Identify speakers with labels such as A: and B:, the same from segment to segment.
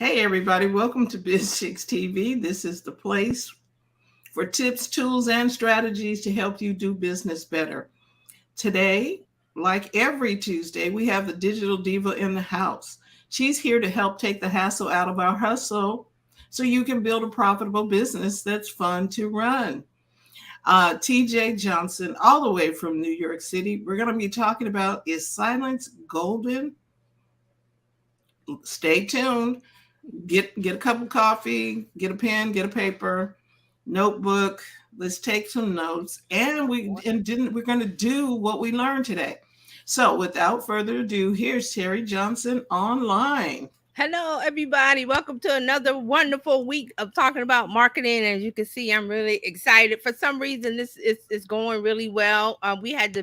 A: Hey, everybody, welcome to Bizchicks TV. This is the place for tips, tools, and strategies to help you do business better. Today, like every Tuesday, we have the digital diva in the house. She's here to help take the hassle out of our hustle so you can build a profitable business that's fun to run. TJ Johnson, all the way from New York City. We're going to be talking about, is silence golden? Stay tuned. Get a cup of coffee, get a pen, get a paper, notebook. Let's take some notes, and we're going to do what we learned today. So, without further ado, here's Terry Johnson online.
B: Hello, everybody. Welcome to another wonderful week of talking about marketing. As you can see, I'm really excited. For some reason, this is going really well. We had the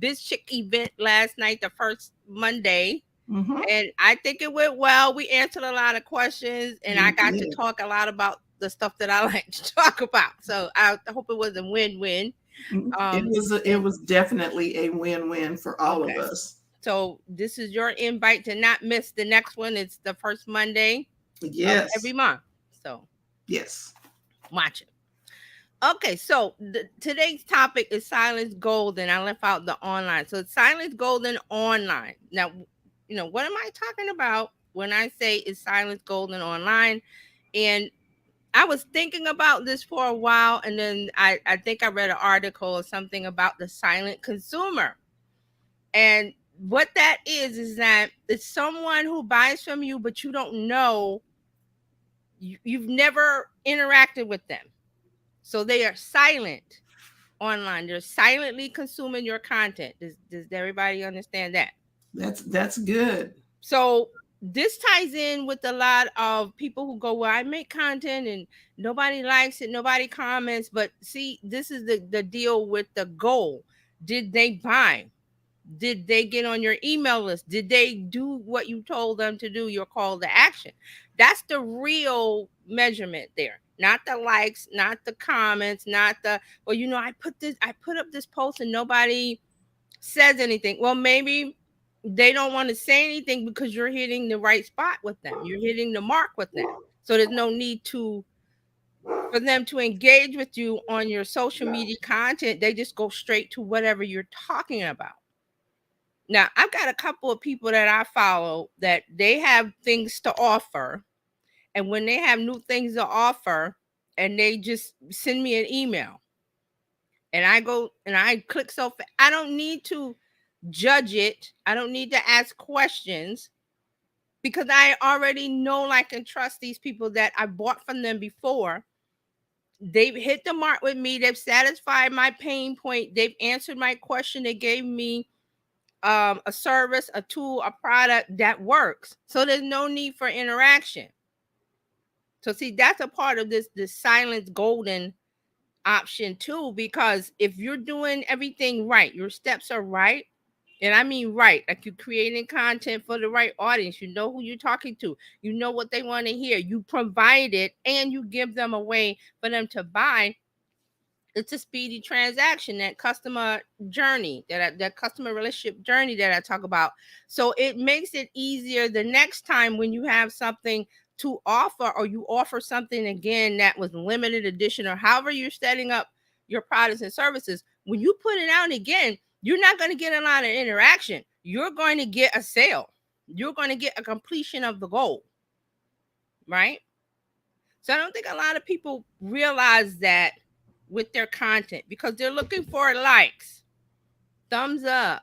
B: Bizchick event last night, the first Monday, and I think it went well. We answered a lot of questions, and I
A: We
B: got to
A: did.
B: talk a lot about the stuff that I like to talk about. So I hope it was a win-win.
A: It
B: Um,
A: was it was definitely a win-win for all of
B: okay.
A: us.
B: So this is your invite to not miss the next one. It's the first Monday of every
A: Yes.
B: month. So
A: Yes.
B: watch it. Okay, so today's topic is silence golden. I left out the online. So it's silence golden online. Now, what am I talking about when I say is silence golden online? And I was thinking about this for a while, and then I think I read an article or something about the silent consumer. And what that is that it's someone who buys from you, but you don't know, you've never interacted with them. So they are silent online. They're silently consuming your content. Does everybody understand that?
A: That's good.
B: So this ties in with a lot of people who go, well, I make content and nobody likes it, nobody comments. But see, this is the deal with the goal. Did they buy? Did they get on your email list? Did they do what you told them to do, your call to action? That's the real measurement there. Not the likes, not the comments, not the, well, I put up this post and nobody says anything. Well, maybe they don't want to say anything because you're hitting the right spot with them. You're hitting the mark with them. So there's no need to for them to engage with you on your social media content. They just go straight to whatever you're talking about. Now, I've got a couple of people that I follow that they have things to offer. And when they have new things to offer, and they just send me an email, and I go and I click I don't need to judge it. I don't need to ask questions because I already know, like, and trust these people that I bought from them before. They've hit the mark with me. They've satisfied my pain point. They've answered my question. They gave me a service, a tool, a product that works. So there's no need for interaction. So see, that's a part of this silence golden option too, because if you're doing everything right, your steps are right, and I mean right, like you're creating content for the right audience, you know who you're talking to, you know what they want to hear, you provide it, and you give them a way for them to buy. It's a speedy transaction, that customer journey, that customer relationship journey that I talk about. So it makes it easier the next time when you have something to offer, or you offer something again that was limited edition, or however you're setting up your products and services. When you put it out again, you're not going to get a lot of interaction. You're going to get a sale. You're going to get a completion of the goal, right? So I don't think a lot of people realize that with their content, because they're looking for likes, thumbs up.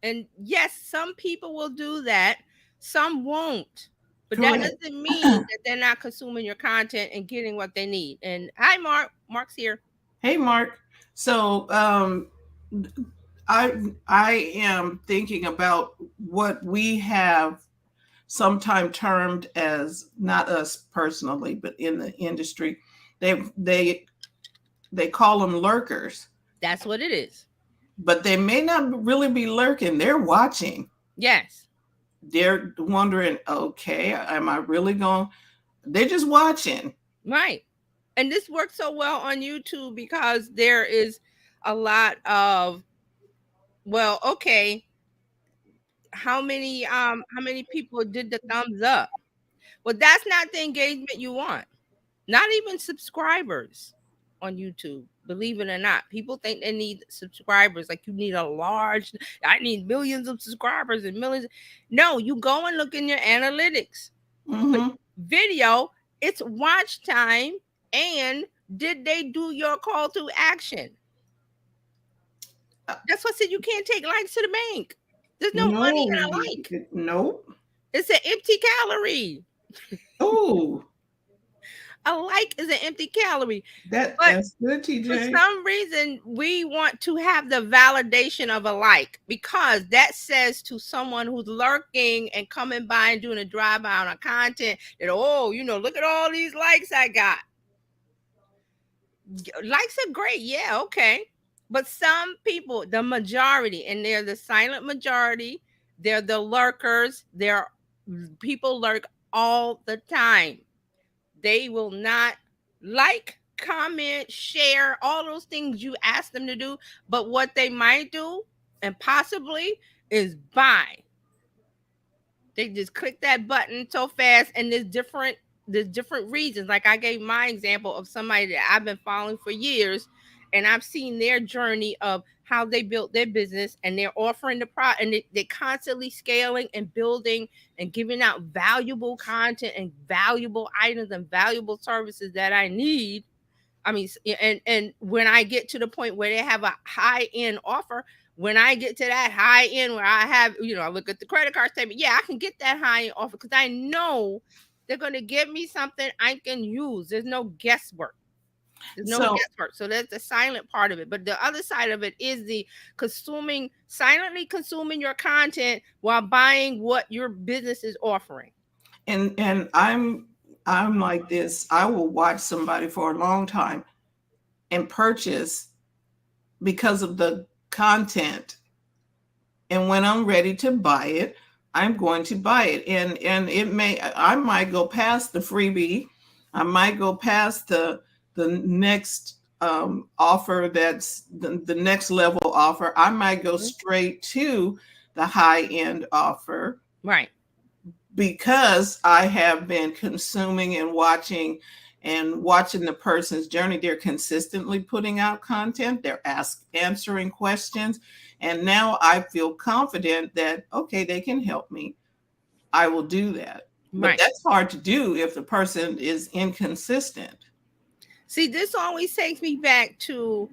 B: And yes, some people will do that, some won't. But that
A: Correct.
B: doesn't mean that they're not consuming your content and getting what they need. And hi, Mark. Mark's here.
A: Hey, Mark. So, I am thinking about what we have sometime termed as, not us personally, but in the industry, they they they call them lurkers,
B: That's what it is.
A: but they may not really be lurking. They're watching.
B: Yes.
A: They're wondering, okay, am I really going? They're just watching.
B: Right. And this works so well on YouTube because there is a lot of, well, okay, how many people did the thumbs up? Well, that's not the engagement you want. Not even subscribers on YouTube. Believe it or not, people think they need subscribers. Like you need a large. I need millions of subscribers and millions. No, you go and look in your analytics. But
A: Mm-hmm.
B: video, it's watch time and did they do your call to action?
A: Uh,
B: That's what I said. You can't take likes to the bank. There's no money
A: no,
B: in a like.
A: nope.
B: It's an empty calorie.
A: Oh,
B: A like is an empty calorie.
A: that
B: But
A: that's good,
B: for
A: TJ.
B: some reason, we want to have the validation of a like because that says to someone who's lurking and coming by and doing a drive by on a content that, oh, look at all these likes I got. Likes are great. Yeah, okay. But some people, the majority, and they're the silent majority, they're the lurkers, they're people lurk all the time. They will not like, comment, share, all those things you ask them to do. But what they might do and possibly is buy. They just click that button so fast, and there's different reasons. Like I gave my example of somebody that I've been following for years, and I've seen their journey of how they built their business, and they're offering the product, and they're constantly scaling and building and giving out valuable content and valuable items and valuable services that I need. I mean, and when I get to the point where they have a high end offer, when I get to that high end where I have, I look at the credit card statement, yeah, I can get that high end offer because I know they're going to give me something I can use. There's no guesswork. There's no
A: So,
B: guesswork. So that's the silent part of it. But the other side of it is the silently consuming your content while buying what your business is offering.
A: and I'm like this. I will watch somebody for a long time and purchase because of the content. And when I'm ready to buy it, I'm going to buy it. And I might go past the freebie. I might go past the next offer, that's the next level offer. I might go
B: Mhm.
A: straight to the high end offer
B: Right.
A: because I have been consuming and watching the person's journey. They're consistently putting out content, they're answering questions, and now I feel confident that okay, they can help me. I will do that. But
B: Right.
A: that's hard to do if the person is inconsistent.
B: See, this always takes me back to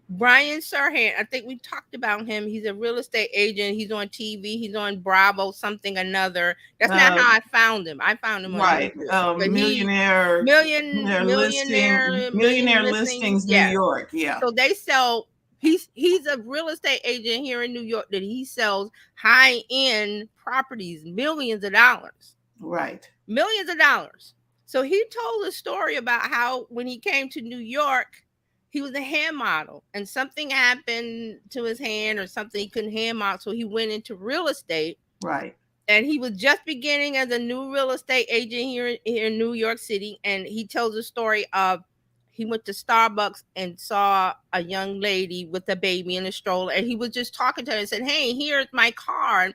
B: Brian Serhan. I think we talked about him. He's a real estate agent. He's on TV. He's on Bravo, something another. That's not how
A: Uh,
B: I found him. I found him on
A: right.
B: YouTube. But he
A: Millionaire
B: million
A: millionaire
B: listings.
A: listings New
B: Yes.
A: York. Yeah.
B: So they sell. He's a real estate agent here in New York that he sells high end properties, millions of dollars,
A: Right.
B: millions of dollars. So he told a story about how when he came to New York, he was a hand model and something happened to his hand or something he couldn't hand model. So he went into real estate,
A: Right.
B: and he was just beginning as a new real estate agent here in New York City. And he tells a story of he went to Starbucks and saw a young lady with a baby in a stroller, and he was just talking to her and said, "Hey, here's my card.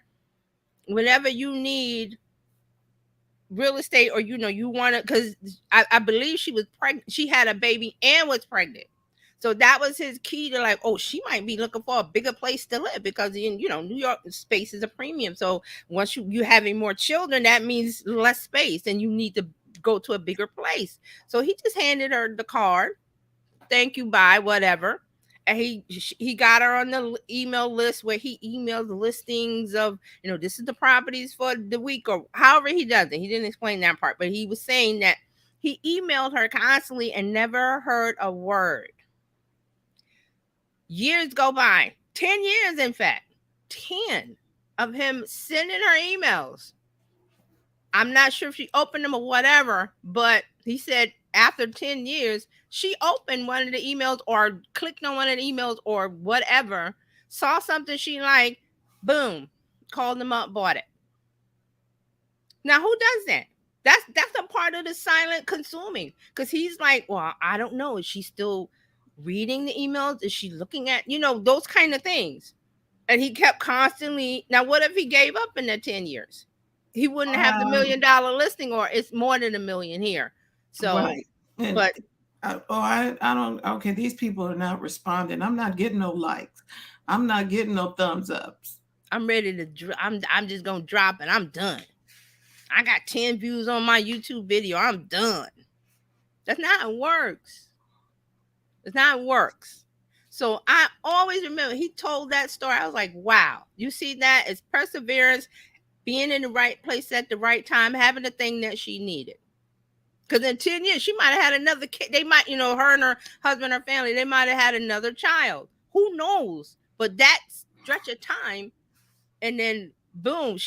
B: Whenever you need real estate, or you want to," because I believe she was pregnant, she had a baby and was pregnant. So that was his key to, like, oh, she might be looking for a bigger place to live because in New York space is a premium. So once you having more children, that means less space and you need to go to a bigger place. So he just handed her the card, thank you, bye, whatever. And he got her on the email list where he emails the listings of, this is the properties for the week, or however he does it. He didn't explain that part, but he was saying that he emailed her constantly and never heard a word. Years go by, 10 years, in fact, 10 of him sending her emails. I'm not sure if she opened them or whatever, but he said after 10 years, she opened one of the emails or clicked on one of the emails or whatever, saw something she liked, boom, called them up, bought it. Now, who does that? That's a part of the silent consuming, because he's like, well, I don't know. Is she still reading the emails? Is she looking at, those kind of things? And he kept constantly. Now, what if he gave up in the 10 years? he wouldn't have the
A: Um,
B: $1 million listing, or it's more than a million here. So,
A: right. And
B: but
A: I don't. Okay, these people are not responding. I'm not getting no likes. I'm not getting no thumbs ups.
B: I'm ready to. I'm just gonna drop and I'm done. I got 10 views on my YouTube video. I'm done. That's not how it works. It's not how it works. So I always remember he told that story. I was like, wow, you see that? It's perseverance, being in the right place at the right time, having the thing that she needed. Because in 10 years, she might have had another kid. They might, her and her husband, her family, they might have had another child. Who knows? But that stretch of time, and then boom,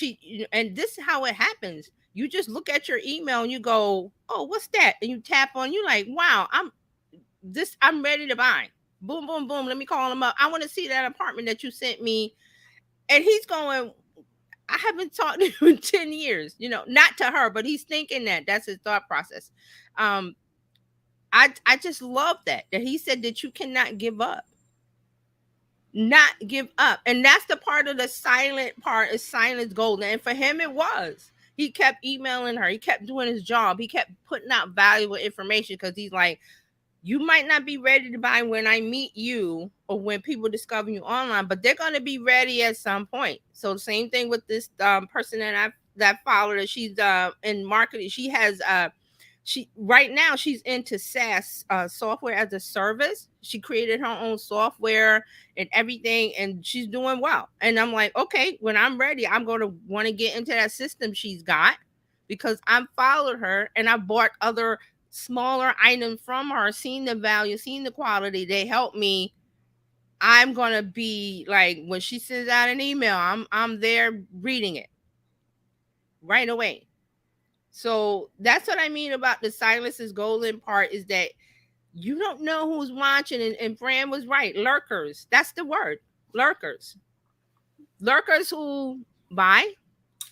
B: and this is how it happens. You just look at your email and you go, oh, what's that? And you tap on, you like, wow, I'm ready to buy. Boom, boom, boom. Let me call him up. I want to see that apartment that you sent me. And he's going, I haven't talked to you in 10 years, not to her, but he's thinking that. That's his thought process. Um, I just love that he said that you cannot give up. Not give up. And that's the part of the silent part, is silence golden. And for him it was. He kept emailing her, he kept doing his job, he kept putting out valuable information, because he's like, you might not be ready to buy when I meet you or when people discover you online, but they're going to be ready at some point. So the same thing with this person that followed her. She's in marketing. She has she right now she's into SaaS, software as a service. She created her own software and everything, and she's doing well. And I'm like, okay, when I'm ready, I'm going to want to get into that system she's got, because I followed her and I bought other smaller items from her, seeing the value, seeing the quality. They help me. I'm gonna be like, when she sends out an email, I'm there reading it right away. So that's what I mean about the silence is golden part, is that you don't know who's watching. And Fran was right. Lurkers. That's the word. Lurkers. Lurkers who buy.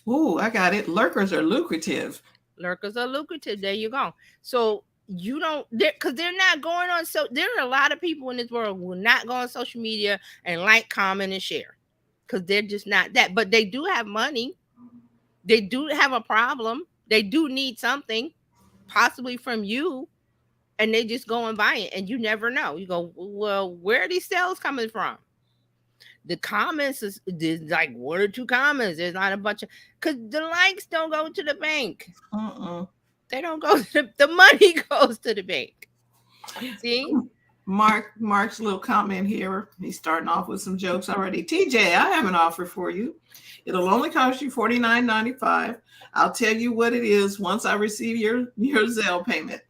A: Ooh, I got it. Lurkers are lucrative.
B: Lurkers are lucrative. There you go. So you don't, because they're not going on. So there are a lot of people in this world who will not go on social media and like, comment, and share, because they're just not that. But they do have money. They do have a problem. They do need something, possibly from you, and they just go and buy it, and you never know. You go, well, where are these sales coming from? The comments there's like one or two comments. There's not a bunch of, because the likes don't go to the bank.
A: Uh-uh.
B: They don't go to the money goes to the bank. See?
A: Mark's little comment here. He's starting off with some jokes already. TJ, I have an offer for you. It'll only cost you $49.95. I'll tell you what it is once I receive your Zelle payment.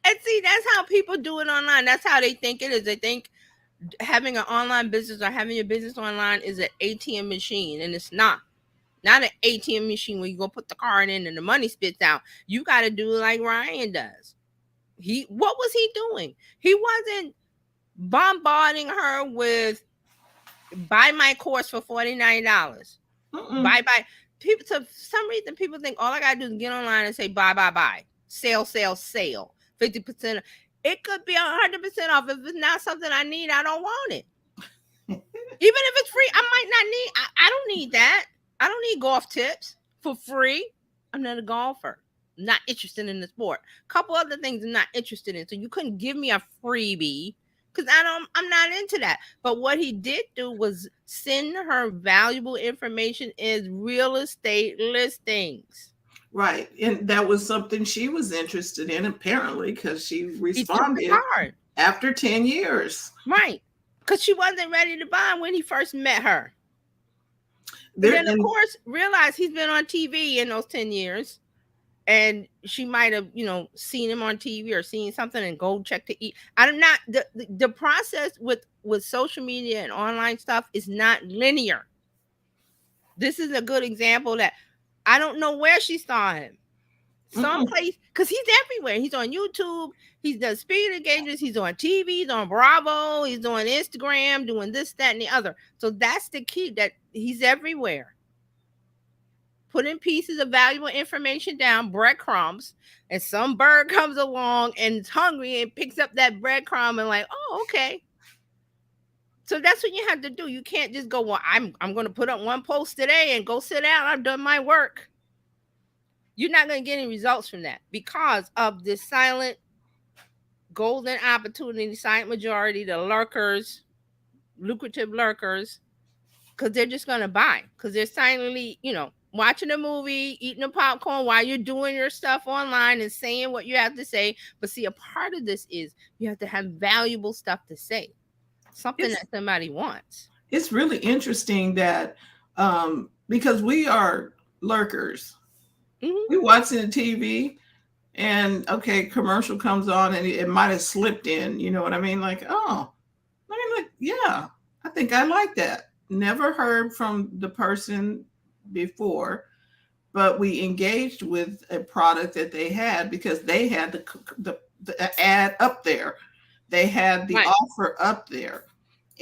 B: And see, that's how people do it online. That's how they think it is. They think having an online business or having your business online is an ATM machine, and it's not. Not an ATM machine where you go put the card in and the money spits out. You got to do it like Ryan does. What was he doing? He wasn't bombarding her with, buy my course for $49. Bye. People, for some reason, people think all I gotta do is get online and say buy, sale, 50%. It could be 100% off. If it's not something I need, I don't want it. Even if it's free, I might not need. I don't need that. I don't need golf tips for free. I'm not a golfer. I'm not interested in the sport. A couple other things I'm not interested in. So you couldn't give me a freebie, because I'm not into that. But what he did do was send her valuable information as real estate listings.
A: Right. And that was something she was interested in, apparently, because she responded after 10 years.
B: Right. Because she wasn't ready to buy when he first met her. Then, of course, realized he's been on TV in those 10 years. And she might have, seen him on TV or seen something and go check to eat. I'm not, the process with social media and online stuff is not linear. This is a good example that I don't know where she saw him. Someplace, because he's everywhere. He's on YouTube. He does speaking engagements. He's on TV. He's on Bravo. He's on Instagram, doing this, that, and the other. So that's the key, that he's everywhere. Putting pieces of valuable information down, breadcrumbs, and some bird comes along and is hungry and picks up that breadcrumb and like, oh, okay. So that's what you have to do. You can't just go, well, I'm going to put up one post today and go sit down. I've done my work. You're not going to get any results from that because of the silent golden opportunity, silent majority, the lurkers, lucrative lurkers, because they're just going to buy because they're silently, watching a movie, eating a popcorn while you're doing your stuff online and saying what you have to say. But see, a part of this is you have to have valuable stuff to say, something
A: It's
B: that somebody wants.
A: it's really interesting that because we are lurkers,
B: Hmm.
A: we watching the TV and okay, commercial comes on and it might have slipped in. You know what I mean? Like, oh, let me look. Yeah, I think I like that. Never heard from the person before, but we engaged with a product that they had because they had the ad up there. They had the
B: Right,
A: offer up there.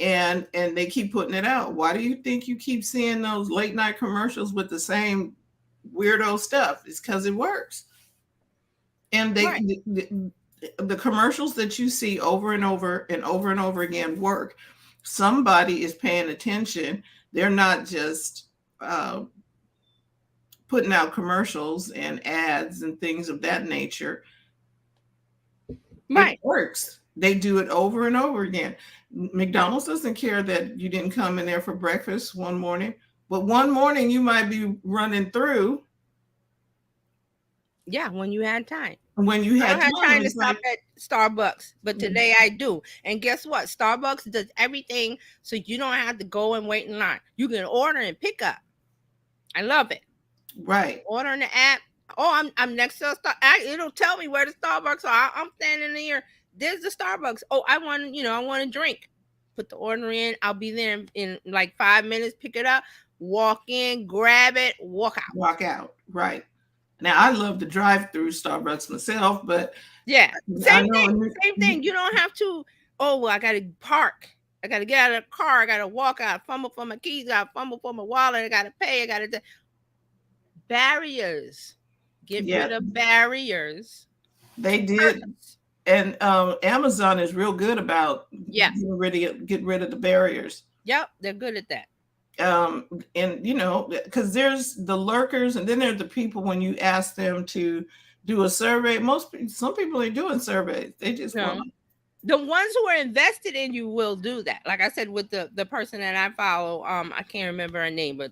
A: And they keep putting it out. Why do you think you keep seeing those late night commercials with the same weirdo stuff? It's because it works. And
B: right,
A: the commercials that you see over and over and over and over again work. Somebody is paying attention. They're not just uh, putting out commercials and ads and things of that nature. It
B: right.
A: works. They do it over and over again. McDonald's doesn't care that you didn't come in there for breakfast one morning, but one morning you might be running through
B: Yeah, when you had time.
A: when you
B: I
A: had
B: don't have
A: time.
B: time to
A: It's
B: stop
A: like,
B: at Starbucks, but today I do. And guess what? Starbucks does everything so you don't have to go and wait in line. You can order and pick up. I love it.
A: right,
B: Order in the app. Oh, I'm next to a It'll tell me where the Starbucks are. I'm standing here. There's the Starbucks. Oh, I want a drink. Put the order in. I'll be there in like 5 minutes. Pick it up. Walk in, grab it, walk out.
A: walk out. Right. Now, I love the drive through Starbucks myself, but
B: Yeah,
A: I
B: same
A: know.
B: thing. Same thing. You don't have to. Oh, well, I got to park. I got to get out of the car. I got to walk out, fumble for my keys. I fumble for my wallet. I got to pay. I got to barriers. Get
A: Yeah,
B: rid of barriers.
A: they did.
B: First.
A: And Amazon is real good about
B: Yeah.
A: get rid of the barriers.
B: Yep. They're good at that.
A: um and because there's the lurkers and then there's the people when you ask them to do a survey. Some people are doing surveys. They just want
B: No. The ones who are invested in you will do that. Like I said, with the person that I follow, I can't remember her name, but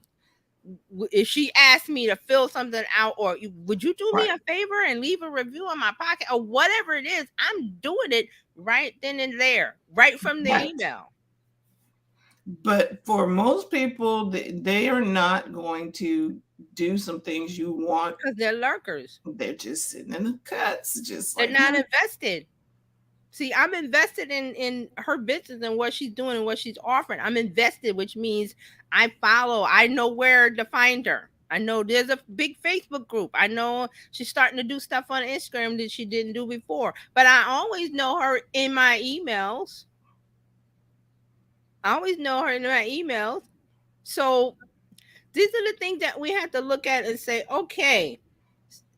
B: if she asked me to fill something out, or would you do me
A: right,
B: a favor and leave a review on my pocket or whatever it is, I'm doing it right then and there, right from the
A: right.
B: email.
A: But for most people, they are not going to do some things you want.
B: Because they're lurkers.
A: They're just sitting in the cuts, just
B: They're
A: like,
B: not invested. See, I'm invested in her business and what she's doing and what she's offering. I'm invested, which means I follow. I know where to find her. I know there's a big Facebook group. I know she's starting to do stuff on Instagram that she didn't do before. But I always know her in my emails. I always know her in my emails. So these are the things that we have to look at and say, okay,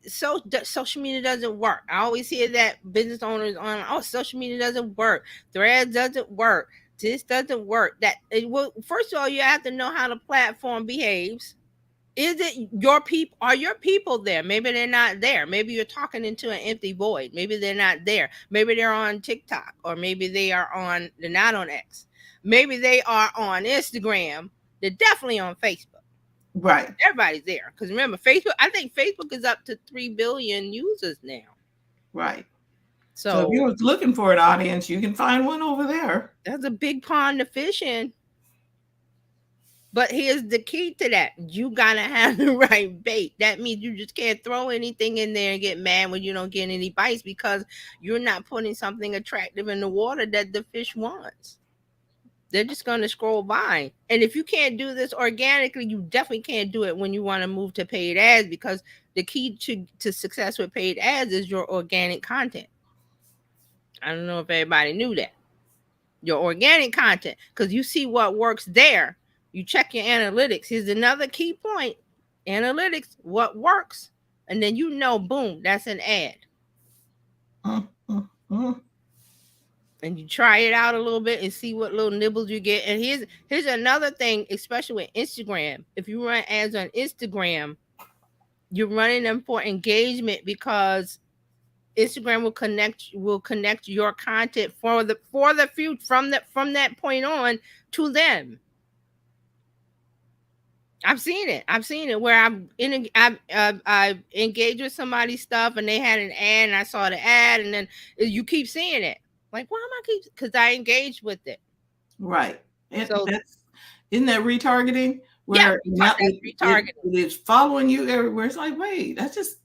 B: so social media doesn't work. I always hear that business owners on, oh, social media doesn't work, threads doesn't work, this doesn't work. That it will, first of all, you have to know how the platform behaves. Is it your people? Are your people there? Maybe they're not there. Maybe you're talking into an empty void. Maybe they're not there. Maybe they're on TikTok, or maybe they're not on X. Maybe they are on Instagram. They're definitely on Facebook.
A: right,
B: Everybody's there. Because remember, Facebook, I think Facebook is up to 3 billion users now.
A: right. So if
B: So
A: you're looking for an audience, you can find one over there.
B: that's a big pond to fish in. But here's the key to that. You gotta have the right bait. That means you just can't throw anything in there and get mad when you don't get any bites because you're not putting something attractive in the water that the fish wants. They're just gonna scroll by. And if you can't do this organically, you definitely can't do it when you want to move to paid ads, because the key to success with paid ads is your organic content. I don't know if everybody knew that. Your organic content, because you see what works there. You check your analytics. Here's another key point: analytics, what works, and then boom, that's an ad.
A: Mm, mm, mm.
B: And you try it out a little bit and see what little nibbles you get. And here's another thing, especially with Instagram. If you run ads on Instagram, You're running them for engagement because Instagram will connect your content for the future from that point on to them. I've seen it where I've engaged with somebody's stuff and they had an ad and I saw the ad and then you keep seeing it. Like, why am I keep? Because I engaged with it.
A: Right. And
B: So
A: that's, isn't that retargeting?
B: yeah,
A: Where now
B: that's retargeting.
A: it is following you everywhere. It's like, wait, I
B: Because
A: just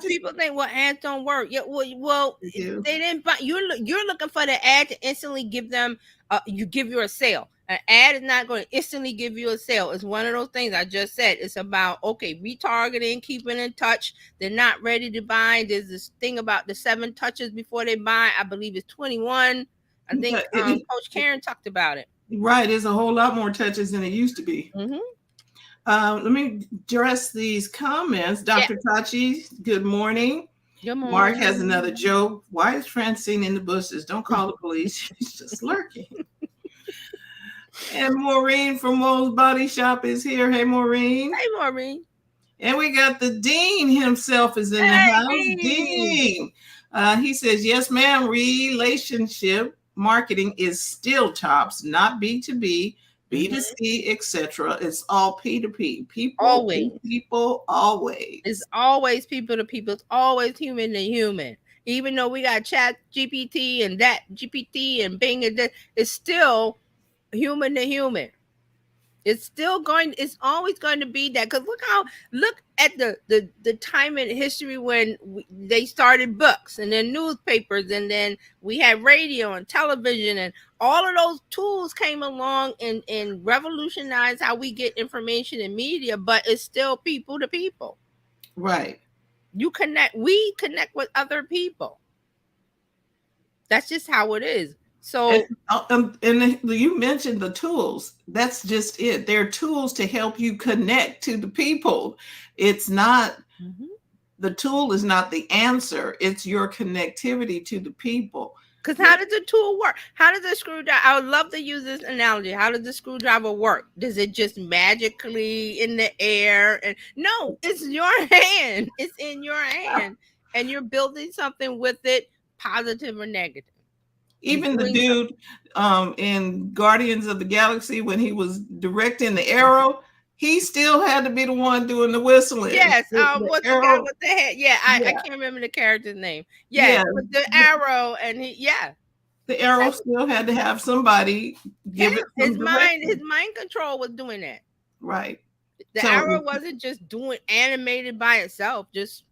B: people think, well, ads don't work. Yeah, well,
A: do.
B: they didn't buy. You're looking for the ad to instantly give them. Give you a sale. An ad is not going to instantly give you a sale. It's one of those things I just said. It's about retargeting, keeping in touch. They're not ready to buy. There's this thing about the 7 touches before they buy. I believe it's 21. I think
A: But
B: Coach Karen talked about it.
A: right, there's a whole lot more touches than it used to be.
B: Mm-hmm.
A: Let me address these comments.
B: Yeah.
A: Dr. Tachi, good morning.
B: Good
A: Mark has
B: morning.
A: another joke. Why is Francine in the bushes? Don't call the police. She's just lurking. And Maureen from Mo's Body Shop is here. Hey, Maureen.
B: Hey, Maureen.
A: And we got the dean himself is in the
B: Hey,
A: house.
B: Dean.
A: Dean. He says, yes, ma'am. Relationship marketing is still tops, not B2B, B2C, etc. It's all P2P. People,
B: Always.
A: people, always.
B: It's always people to people. It's always human to human. Even though we got Chat GPT and that GPT and Bing and that, it's still human to human. It's always going to be that. Because look at the time in history when they started books and then newspapers and then we had radio and television and all of those tools came along and revolutionized how we get information and media, but it's still people to people.
A: Right.
B: We connect with other people. That's just how it is. So
A: and you mentioned the tools. That's just it. They're tools to help you connect to the people. It's not the tool is not the answer. It's your connectivity to the people.
B: Because how does the tool work? How does the screwdriver? I would love to use this analogy. How does the screwdriver work? Does it just magically in the air? And no, it's your hand. It's in your hand, and you're building something with it, positive or negative.
A: Even the dude in Guardians of the Galaxy, when he was directing the arrow, he still had to be the one doing the whistling.
B: Yes. What's the guy with the head? Yeah, I can't remember the character's name. Yeah, with the arrow and
A: the arrow still had to have somebody give it
B: his mind control was doing that.
A: Right.
B: The arrow wasn't just doing animated by itself. That's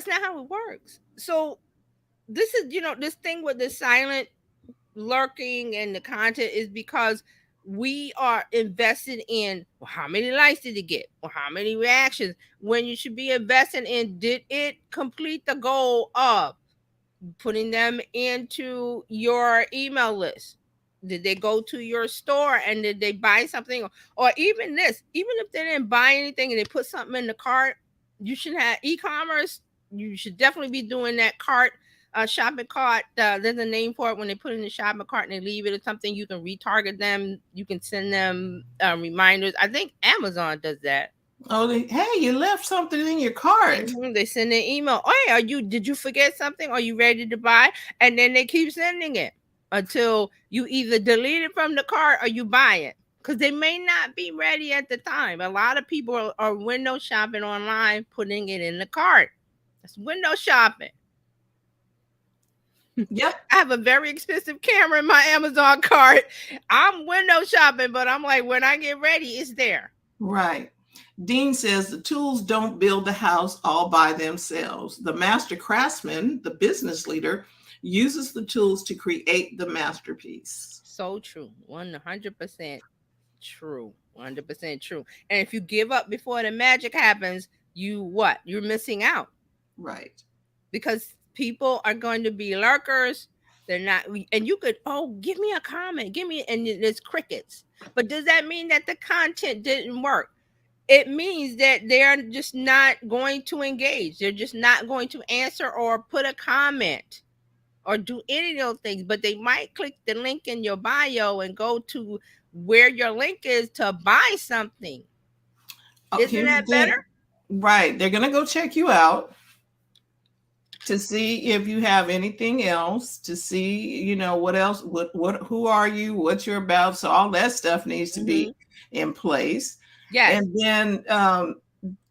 B: not how it works. So this is, this thing with the silent lurking and the content is because we are invested in, well, how many likes did it get? Or how many reactions? When you should be investing in, did it complete the goal of putting them into your email list? Did they go to your store and did they buy something? Or even if they didn't buy anything and they put something in the cart, you should have e-commerce. You should definitely be doing that cart. Shopping cart, there's a name for it when they put in the shopping cart and they leave it or something. You can retarget them. You can send them reminders. I think Amazon does that.
A: Oh, hey, you left something in your cart.
B: They send an email. Oh, hey, did you forget something? Are you ready to buy? And then they keep sending it until you either delete it from the cart or you buy it. Because they may not be ready at the time. A lot of people are window shopping online, putting it in the cart. That's window shopping.
A: Yep.
B: I have a very expensive camera in my Amazon cart. I'm window shopping, but I'm like, when I get ready, it's there.
A: Right. Dean says the tools don't build the house all by themselves. The master craftsman, the business leader, uses the tools to create the masterpiece.
B: So true. 100% true. 100% true. And if you give up before the magic happens, you're missing out.
A: Right.
B: Because people are going to be lurkers. They're not, and you could, give me a comment, and there's crickets. But does that mean that the content didn't work? It means that they're just not going to engage. They're just not going to answer or put a comment or do any of those things. But they might click the link in your bio and go to where your link is to buy something. Isn't that better?
A: Right. They're going to go check you out to see if you have anything else, to see, what else, who are you, what you're about. So all that stuff needs to
B: Mm-hmm.
A: be in place.
B: Yes.
A: And then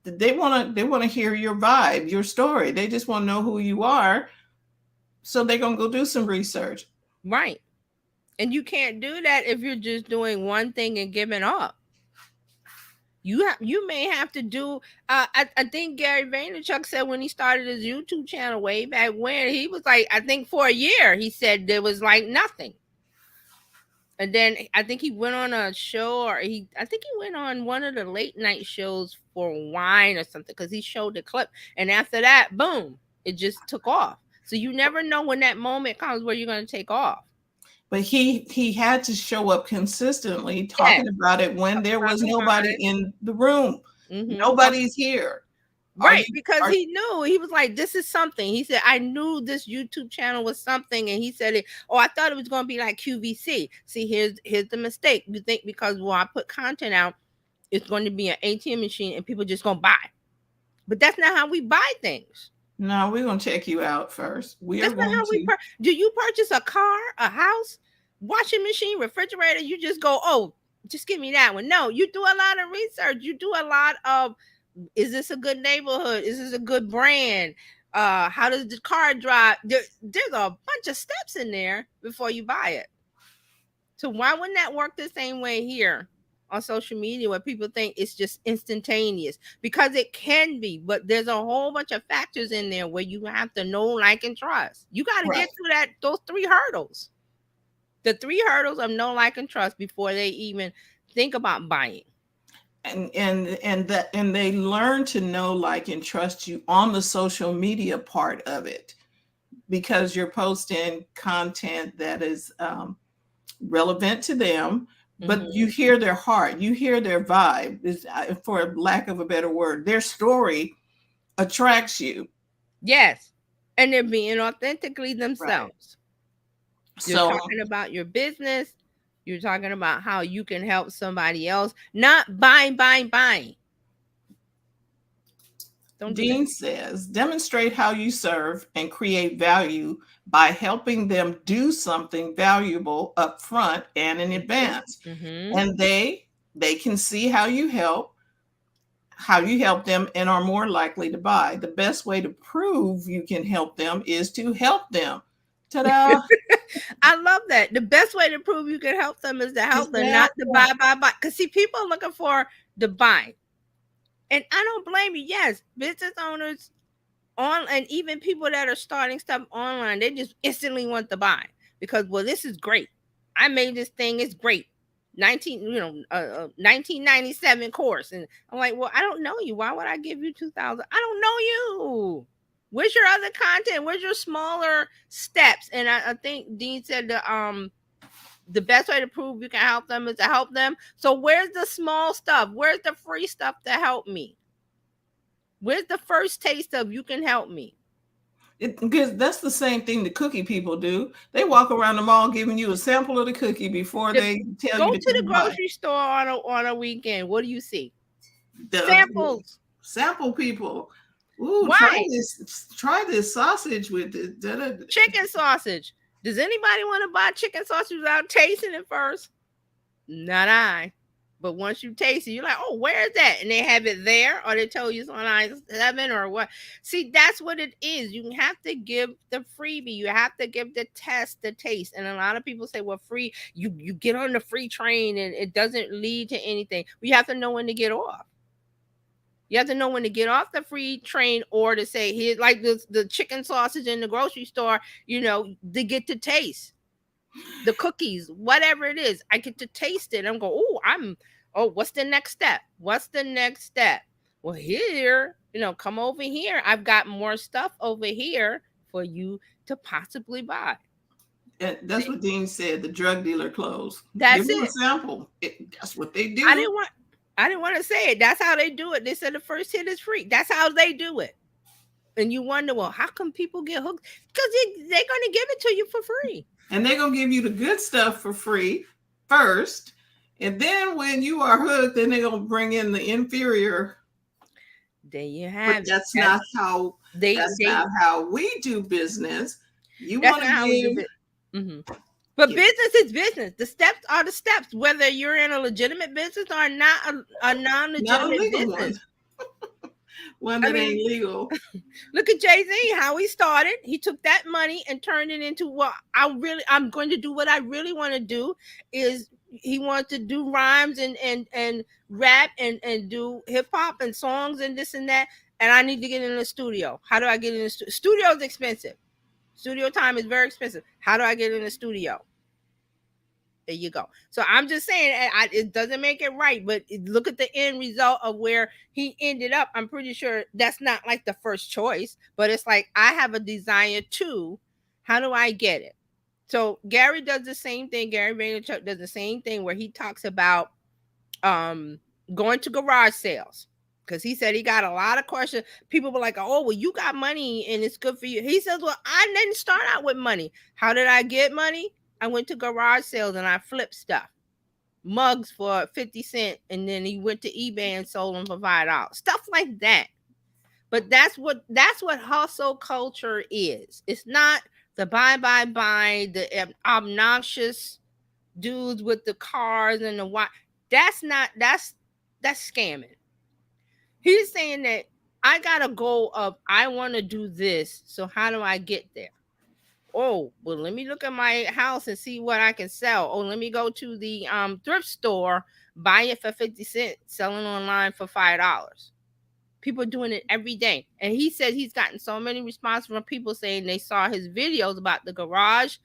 A: they want to hear your vibe, your story. They just want to know who you are. So they're going to go do some research.
B: Right. And you can't do that if you're just doing one thing and giving up. You may have to do. I think Gary Vaynerchuk said when he started his YouTube channel way back when, he was like, I think for a year he said there was like nothing. And then I think he went on a show, or I think he went on one of the late night shows for wine or something, because he showed the clip. And after that, boom, it just took off. So you never know when that moment comes where you're going to take off.
A: But he had to show up consistently
B: Yes.
A: talking about it when there
B: Around
A: was
B: the
A: nobody
B: wine.
A: in the room.
B: Mm-hmm.
A: Nobody's here. Are
B: Right,
A: you
B: because
A: are
B: he knew, he was like, this is something. He said, I knew this YouTube channel was something. And he said it, oh, I thought it was gonna be like QVC. See, here's the mistake. You think because I put content out, it's going to be an ATM machine and people just gonna buy. But that's not how we buy things.
A: No, we're gonna check you out first. We are
B: That's not
A: going
B: how we
A: to
B: do you purchase a car, a house, washing machine, refrigerator? You just go, oh, just give me that one. No, you do a lot of research. You do a lot of, is this a good neighborhood? Is this a good brand? How does the car drive? There's a bunch of steps in there before you buy it. So why wouldn't that work the same way here on social media, where people think it's just instantaneous? Because it can be, but there's a whole bunch of factors in there where you have to know, like, and trust. You got to
A: right.
B: get through those three hurdles. The three hurdles of know, like, and trust before they even think about buying.
A: And they learn to know, like, and trust you on the social media part of it, because you're posting content that is relevant to them, but
B: Mm-hmm.
A: you hear their heart, you hear their vibe, for lack of a better word, their story attracts you.
B: Yes. And they're being authentically
A: Right.
B: themselves. You're
A: So
B: talking about your business. You're talking about how you can help somebody else, not buying. Don't do that.
A: Dean says, demonstrate how you serve and create value by helping them do something valuable up front and in advance.
B: Mm-hmm.
A: And they can see how you help them and are more likely to buy. The best way to prove you can help them is to help them. Ta-da!
B: I love that. The best way to prove you can help them is to
A: Is
B: help
A: to
B: them,
A: help
B: not to
A: them.
B: buy. Because see, people are looking for the buy. And I don't blame you. Yes, business owners and even people that are starting stuff online, they just instantly want to buy because, well, this is great. I made this thing, it's great. 1997 course. And I'm like, well, I don't know you. Why would I give you 2000? I don't know you. Where's your other content? Where's your smaller steps? And I think Dean said the best way to prove you can help them is to help them. So where's the small stuff? Where's the free stuff to help me? Where's the first taste of you can help me?
A: Because that's the same thing the cookie people do. They walk around the mall giving you a sample of the cookie before
B: The,
A: they tell
B: go
A: you to
B: to the
A: come buy.
B: grocery store on a weekend. What do you see?
A: The
B: Samples.
A: sample people. Ooh,
B: Why?
A: try this sausage with it. Da-da-da.
B: Chicken sausage. Does anybody want to buy chicken sausage without tasting it first? Not I. But once you taste it, you're like, oh, where is that? And they have it there, or they tell you it's on aisle 7 or what. See, that's what it is. You have to give the freebie. You have to give the test, the taste. And a lot of people say, well, free, you get on the free train and it doesn't lead to anything. You have to know when to get off. You have to know when to get off the free train, or to say, here, like the chicken sausage in the grocery store, they get to taste the cookies, whatever it is. I get to taste it. I'm going, what's the next step? What's the next step? Well, here, come over here. I've got more stuff over here for you to possibly buy.
A: And that's what Dean said. The drug dealer clothes. Give
B: That's
A: them a
B: it.
A: sample. That's what they
B: I
A: do.
B: didn't want I didn't want to say it. That's how they do it. They said the first hit is free. That's how they do it. And you wonder, well, how come people get hooked? Because they're going to give it to you for free.
A: And they're gonna give you the good stuff for free first. And then when you are hooked, then they're gonna bring in the inferior.
B: There you
A: But
B: have it.
A: that's not how
B: They
A: we do business. You
B: that's
A: want
B: not
A: to
B: how we do
A: give
B: it. Hmm. But
A: give
B: business is business. The steps are the steps, whether you're in a legitimate business or not a
A: not a
B: non-legitimate
A: legal
B: business.
A: one, one
B: I
A: that
B: mean,
A: ain't legal.
B: look at Jay-Z, how he started. He took that money and turned it into what I'm going to do. What I really want to do is he wants to do rhymes and rap and do hip hop and songs and this and that. And I need to get in the studio. How do I get in the studio? Studio is expensive. Studio time is very expensive. How do I get in the studio? There you go. So I'm just saying, it doesn't make it right, but look at the end result of where he ended up. I'm pretty sure that's not like the first choice, but it's like I have a desire too. How do I get it? So Gary does the same thing. Gary Vaynerchuk does the same thing where he talks about um going to garage sales, because he said he got a lot of questions. People were like, oh, well, you got money and it's good for you. He says, well, I didn't start out with money. How did I get money? I went to garage sales and I flipped stuff, mugs for 50 cents, and then he went to eBay and sold them for $5, stuff like that. But that's what hustle culture is. It's not the buy the obnoxious dudes with the cars and the watch. That's not that's scamming. He's saying that I got a goal of I want to do this. So how do I get there? Oh, well, let me look at my house and see what I can sell. Oh, let me go to the thrift store, buy it for 50 cents, selling online for $5. People doing it every day. And he said he's gotten so many responses from people saying they saw his videos about the garage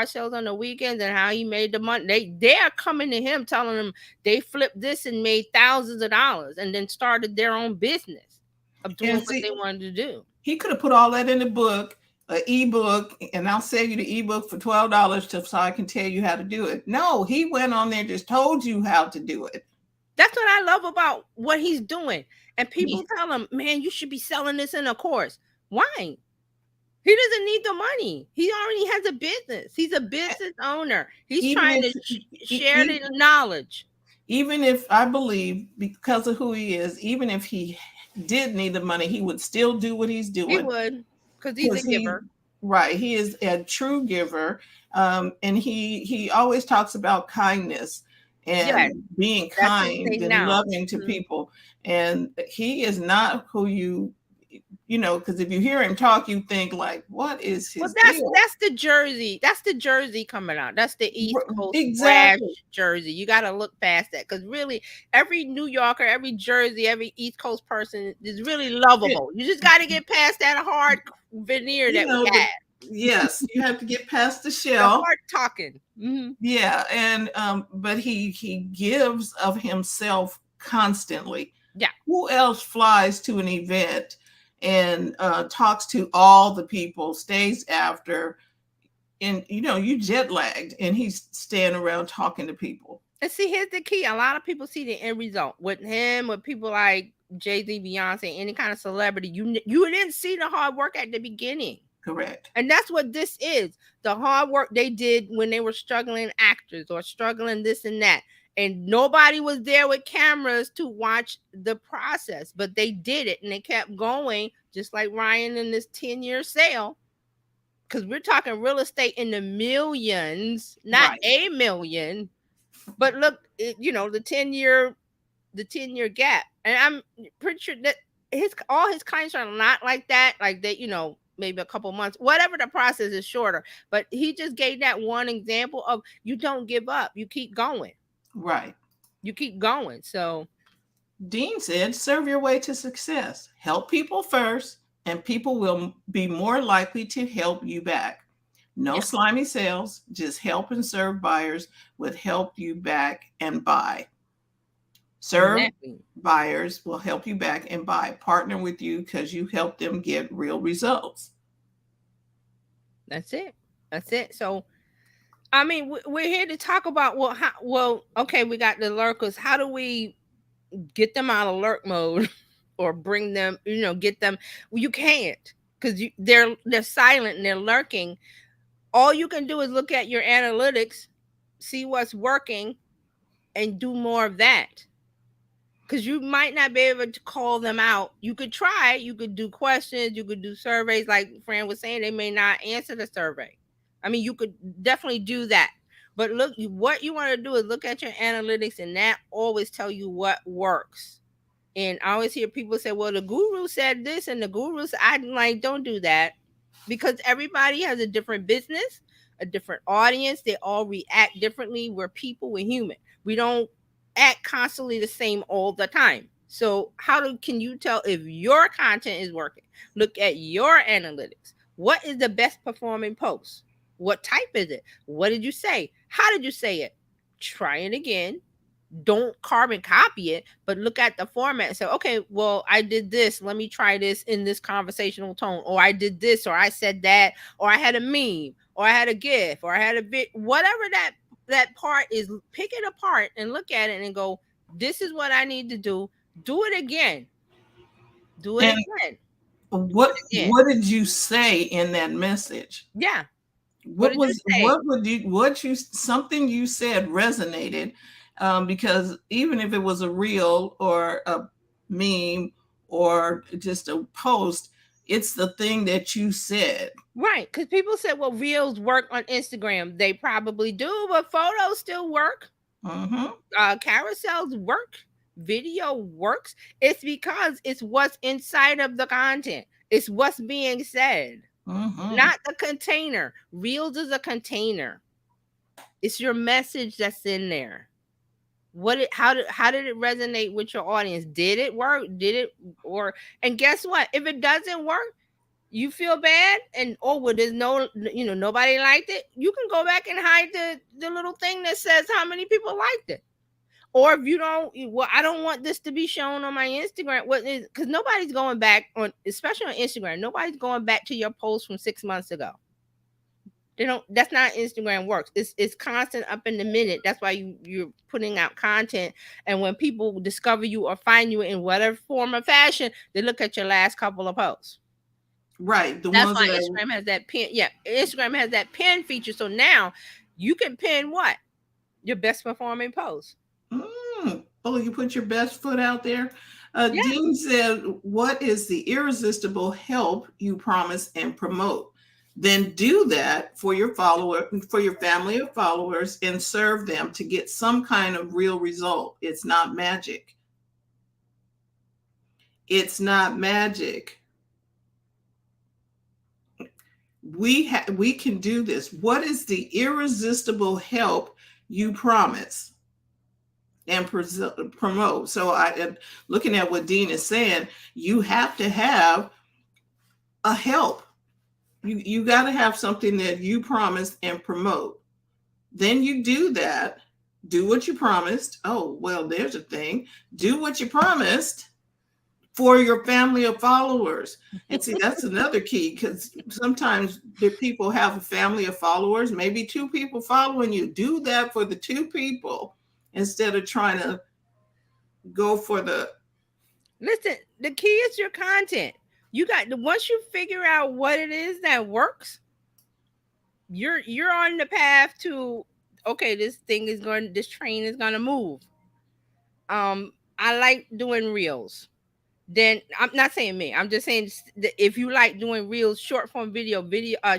B: sales on the weekends and how he made the money. They are coming to him telling him they flipped this and made thousands of dollars and then started their own business of doing
A: And
B: what they
A: see,
B: wanted to do.
A: he could have put all that in the book, an ebook, and I'll sell you the ebook for $12 so I can tell you how to do it. No, he went on there, just told you how to do it.
B: That's what I love about what he's doing. And people
A: He,
B: tell him, man, you should be selling this in a course. Why? He doesn't need the money. He already has a business. He's a business owner. He's
A: even
B: trying
A: if
B: to share the knowledge.
A: even if I believe because of who he is, even if he did need the money, he would still do what he's
B: He
A: doing
B: would, because he's a
A: because he
B: giver.
A: right, he is a true giver, and he always talks about kindness
B: Yes,
A: and being
B: that's his
A: kind
B: thing
A: and
B: now.
A: loving to
B: Mhm.
A: people, and he is not who you know, because if you hear him talk, you think like, what is
B: Well,
A: his
B: that's
A: deal?
B: that's the Jersey. That's the Jersey coming out. That's the East Coast brash
A: Exactly.
B: Jersey. You got to look past that, because really, every New Yorker, every Jersey, every East Coast person is really lovable. You just got to get past that hard veneer
A: You
B: that we
A: know,
B: had,
A: yes, you have to get past the
B: the
A: shell.
B: hard talking. Hmm.
A: Yeah, and but he gives of himself constantly.
B: Yeah.
A: Who else flies to an event and talks to all the people, stays after, and you know, you jet lagged, and he's staying around talking to people.
B: And see, here's the key. A lot of people see the end result with him, with people like Jay-Z, Beyonce, any kind of celebrity. You didn't see the hard work at the beginning.
A: Correct.
B: And that's what this is. The hard work they did when they were struggling actors or struggling this and that. And nobody was there with cameras to watch the process, but they did it and they kept going, just like Ryan in this 10-year sale. Because we're talking real estate in the millions, not
A: Right.
B: a million. But look, the 10-year gap. And I'm pretty sure that all his clients are not like that. Like they, maybe a couple months, whatever, the process is shorter. But he just gave that one example of you don't give up. You keep going.
A: Right.
B: You keep going. So
A: Dean said, serve your way to success. Help people first, and people will be more likely to help you back. No
B: yeah,
A: slimy sales, just help and serve buyers would help you back and buy. Serve
B: exactly.
A: buyers will help you back and buy. Partner with you because you help them get real results.
B: That's it. That's it. So I mean, we're here to talk about okay, we got the lurkers. How do we get them out of lurk mode or bring them, get them? Well, you can't, because they're silent and they're lurking. All you can do is look at your analytics, see what's working, and do more of that. because you might not be able to call them out. You could try, you could do questions, you could do surveys. Like Fran was saying, they may not answer the survey. I mean, you could definitely do that. But look, what you want to do is look at your analytics, and that always tell you what works. And I always hear people say, well, the guru said this and the guru said, I'm like, don't do that, because everybody has a different business, a different audience. They all react differently. We're people, we're human. We don't act constantly the same all the time. So can you tell if your content is working? Look at your analytics. What is the best performing post? What type is it? What did you say? How did you say it? Try it again. Don't carbon copy it, but look at the format and say, okay, well, I did this. Let me try this in this conversational tone. Or I did this, or I said that, or I had a meme, or I had a GIF, or I had a bit, whatever that part is. Pick it apart and look at it and go, this is what I need to do. Do it again. Do it
A: And
B: again.
A: what did you say in that message?
B: Yeah.
A: What something you said resonated, because even if it was a reel or a meme or just a post, it's the thing that you said.
B: Right, because people said, well, reels work on Instagram. They probably do, but photos still work. Carousels work. Video works. It's because it's what's inside of the content. It's what's being said, not the container. Reels is a container. It's your message that's in there. How did it resonate with your audience? Did it work? And guess what? If it doesn't work, you feel bad, and well, there's nobody liked it. You can go back and hide the little thing that says how many people liked it. Or if you don't, well, I don't want this to be shown on my Instagram. Because nobody's going back on, especially on Instagram, nobody's going back to your post from 6 months ago. They don't. That's not Instagram works. It's constant, up in the minute. That's why you're putting out content, and when people discover you or find you in whatever form or fashion, they look at your last couple of posts.
A: Right.
B: That's why Instagram has that pin. Yeah, Instagram has that pin feature. So now you can pin what? Your best performing post.
A: Oh, you put your best foot out there. Dean said, what is the irresistible help you promise and promote? Then do that for your family of followers, and serve them to get some kind of real result. It's not magic. It's not magic. We can do this. What is the irresistible help you promise and promote? So looking at what Dean is saying, you have to have a help. You got to have something that you promise and promote. Then you do that. Do what you promised. Oh, well, there's a thing. Do what you promised for your family of followers. And see, that's another key, because sometimes the people have a family of followers, maybe 2 people following you. Do that for the 2 people instead of trying to go for the.
B: Listen, the key is your content. Once you figure out what it is that works, you're on the path to, okay, this train is going to move. I like doing reels. Then I'm not saying me. I'm just saying that if you like doing reels, short form video,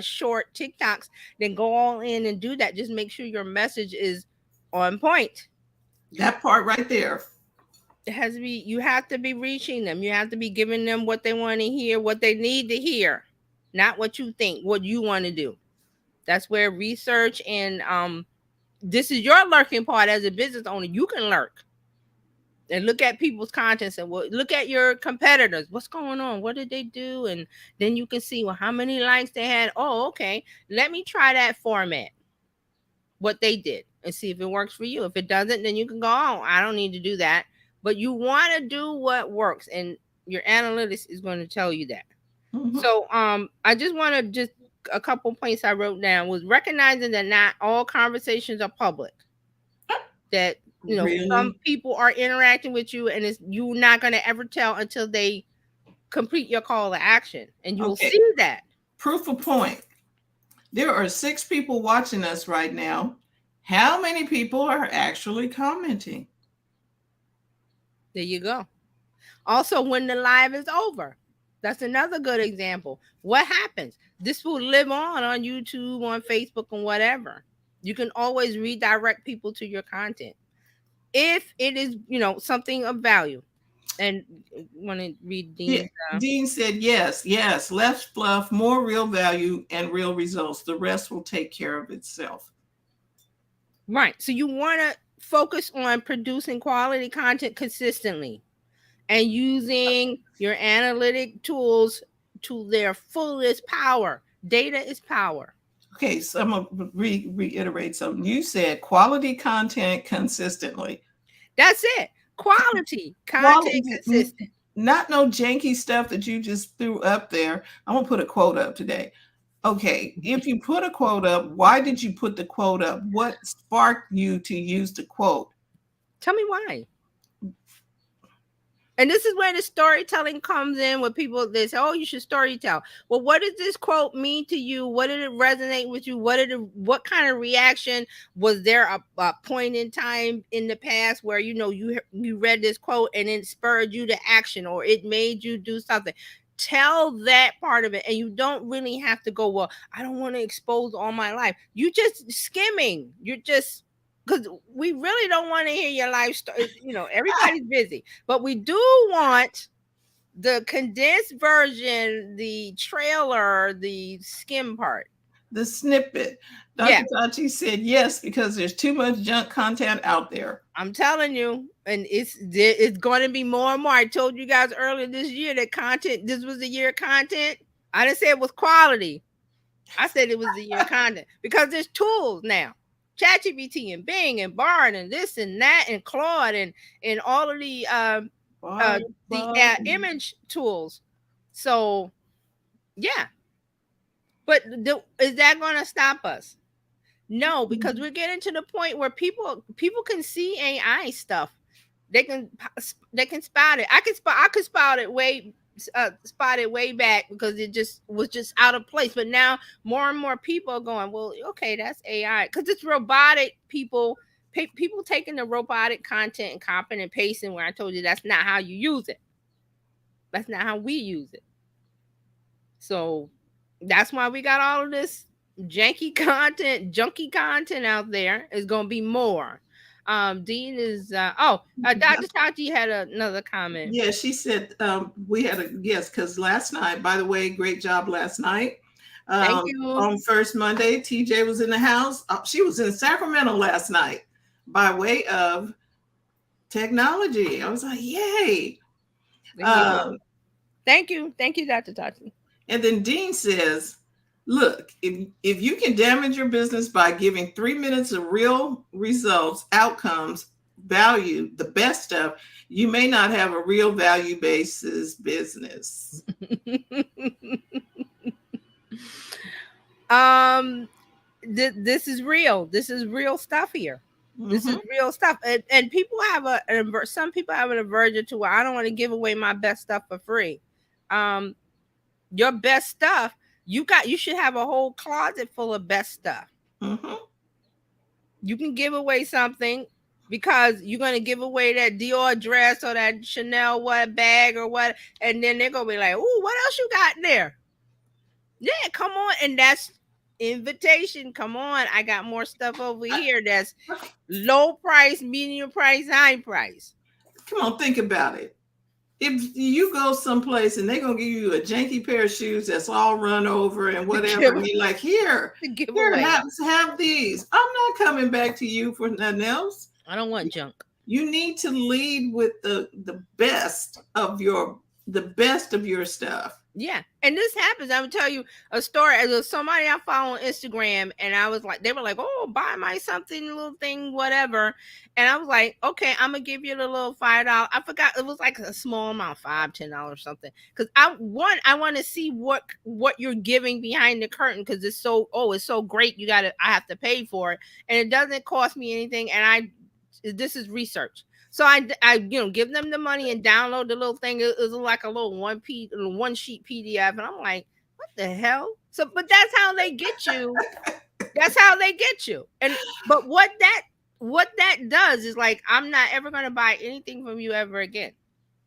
B: short TikToks, then go all in and do that. Just make sure your message is on point.
A: That part right there.
B: It has to be. You have to be reaching them. You have to be giving them what they want to hear, what they need to hear, not what you think, what you want to do. That's where research and this is your lurking part as a business owner. You can lurk and look at people's contents and look at your competitors. What's going on? What did they do? And then you can see, well, how many likes they had. Oh, okay. Let me try that format, what they did, and see if it works for you. If it doesn't, then you can go, oh, I don't need to do that. But you want to do what works, and your analytics is going to tell you that. So I just want to a couple points I wrote down was recognizing that not all conversations are public. That some people are interacting with you, and you're not going to ever tell until they complete your call to action, and you'll see that.
A: Proof of point. There are 6 people watching us right now. How many people are actually commenting?
B: There you go. Also, when the live is over, that's another good example. What happens? This will live on YouTube, on Facebook, and whatever. You can always redirect people to your content if it is, something of value. And want to read
A: Yeah.
B: Dean's?
A: Dean said, yes, yes, less fluff, more real value and real results. The rest will take care of itself.
B: Right. So you want to focus on producing quality content consistently and using your analytic tools to their fullest power. Data is power.
A: Okay, so I'm going to reiterate something. You said quality content consistently.
B: That's it. Quality content
A: Quality,
B: consistent.
A: not no janky stuff that you just threw up there. I'm going to put a quote up today. Okay, if you put a quote up, why did you put the quote up? What sparked you to use the quote?
B: Tell me why. And this is where the storytelling comes in, where people they say, "Oh, you should storytell." Well, what does this quote mean to you? What did it resonate with you? What kind of reaction was there? A point in time in the past where you read this quote and it spurred you to action, or it made you do something. Tell that part of it, and you don't really have to go, well, I don't want to expose all my life. You just skimming. You're just, because we really don't want to hear your life story. Everybody's busy, but we do want the condensed version, the trailer, the skim part.
A: The snippet.
B: Yeah,
A: Dr. Tachi said yes, because there's too much junk content out there.
B: I'm telling you, and it's going to be more and more. I told you guys earlier this year that content. This was the year of content. I didn't say it was quality. I said it was the year of content because there's tools now. ChatGPT and Bing and Bard and this and that and Claude and all of the image tools. So yeah, but is that going to stop us? No, because we're getting to the point where people can see AI stuff. They can spot it. I could spot it way back because it just was just out of place. But now more and more people are going, well, okay, that's AI, because it's robotic. People taking the robotic content and copying and pasting, where I told you that's not how you use it. That's not how we use it. So that's why we got all of this junky content out there. Is going to be more. Dean is Dr. Tati had another comment.
A: Yeah, she said we had a yes, because last night, by the way, great job last night.
B: Thank you.
A: On first Monday, TJ was in the house. She was in Sacramento last night by way of technology. I was like, yay.
B: Thank you, Dr. Tati.
A: And then Dean says, look, if you can damage your business by giving 3 minutes of real results, outcomes, value, the best stuff, you may not have a real value basis business.
B: This is real. This is real stuff here. This is real stuff. And people have some people have an aversion to, I don't want to give away my best stuff for free. Your best stuff, you should have a whole closet full of best stuff. You can give away something because you're going to give away that Dior dress or that Chanel bag or what, and then they're going to be like, ooh, what else you got in there? Yeah, come on. And that's invitation. Come on, I got more stuff over here that's low price, medium price, high price.
A: Come on, think about it. If you go someplace and they're going to give you a janky pair of shoes that's all run over and whatever, and you're like, here, have these. I'm not coming back to you for nothing else.
B: I don't want junk.
A: You need to lead with the best of your stuff.
B: Yeah. And this happens. I would tell you a story. As somebody I follow on Instagram, and I was like, they were like, oh, buy my something, little thing, whatever. And I was like, okay, I'm going to give you the little $5. I forgot. It was like a small amount, $5, $10 or something. Because I want to see what you're giving behind the curtain, because it's so great. I have to pay for it. And it doesn't cost me anything. And this is research. So I give them the money and download the little thing. It was like a little one sheet PDF, and I'm like, what the hell? But that's how they get you. That's how they get you. But what what that does is like, I'm not ever going to buy anything from you ever again.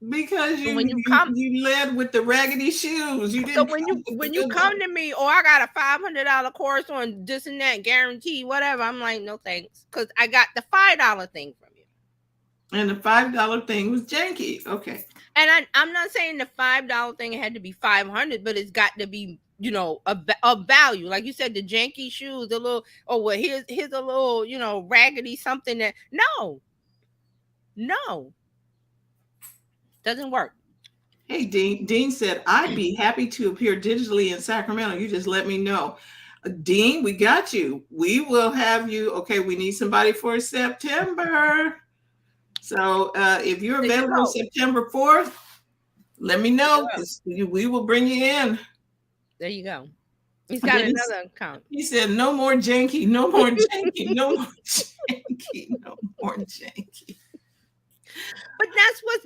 A: Because
B: So
A: you
B: when you
A: you
B: come,
A: you led with the raggedy shoes. You
B: so
A: didn't
B: when
A: come
B: you
A: with the
B: when you
A: good
B: come
A: one.
B: to me, I got a $500 course on this and that, guarantee, whatever. I'm like, no thanks, because I got the $5 thing from you.
A: And the $5 thing was janky. Okay.
B: And I'm not saying the $5 thing had to be 500, but it's got to be, a value. Like you said, the janky shoes, the little, oh well, here's a little, raggedy something that no, doesn't work.
A: Hey, Dean. Dean said, I'd be happy to appear digitally in Sacramento. You just let me know. Dean, we got you. We will have you. Okay, we need somebody for September. So if you're
B: There you
A: available
B: go.
A: September 4th, let me
B: There you
A: know
B: go.
A: because we will bring you in.
B: There you go. He's got
A: Dennis,
B: another account.
A: he said, no more janky, no more janky, no more janky, no more janky.
B: But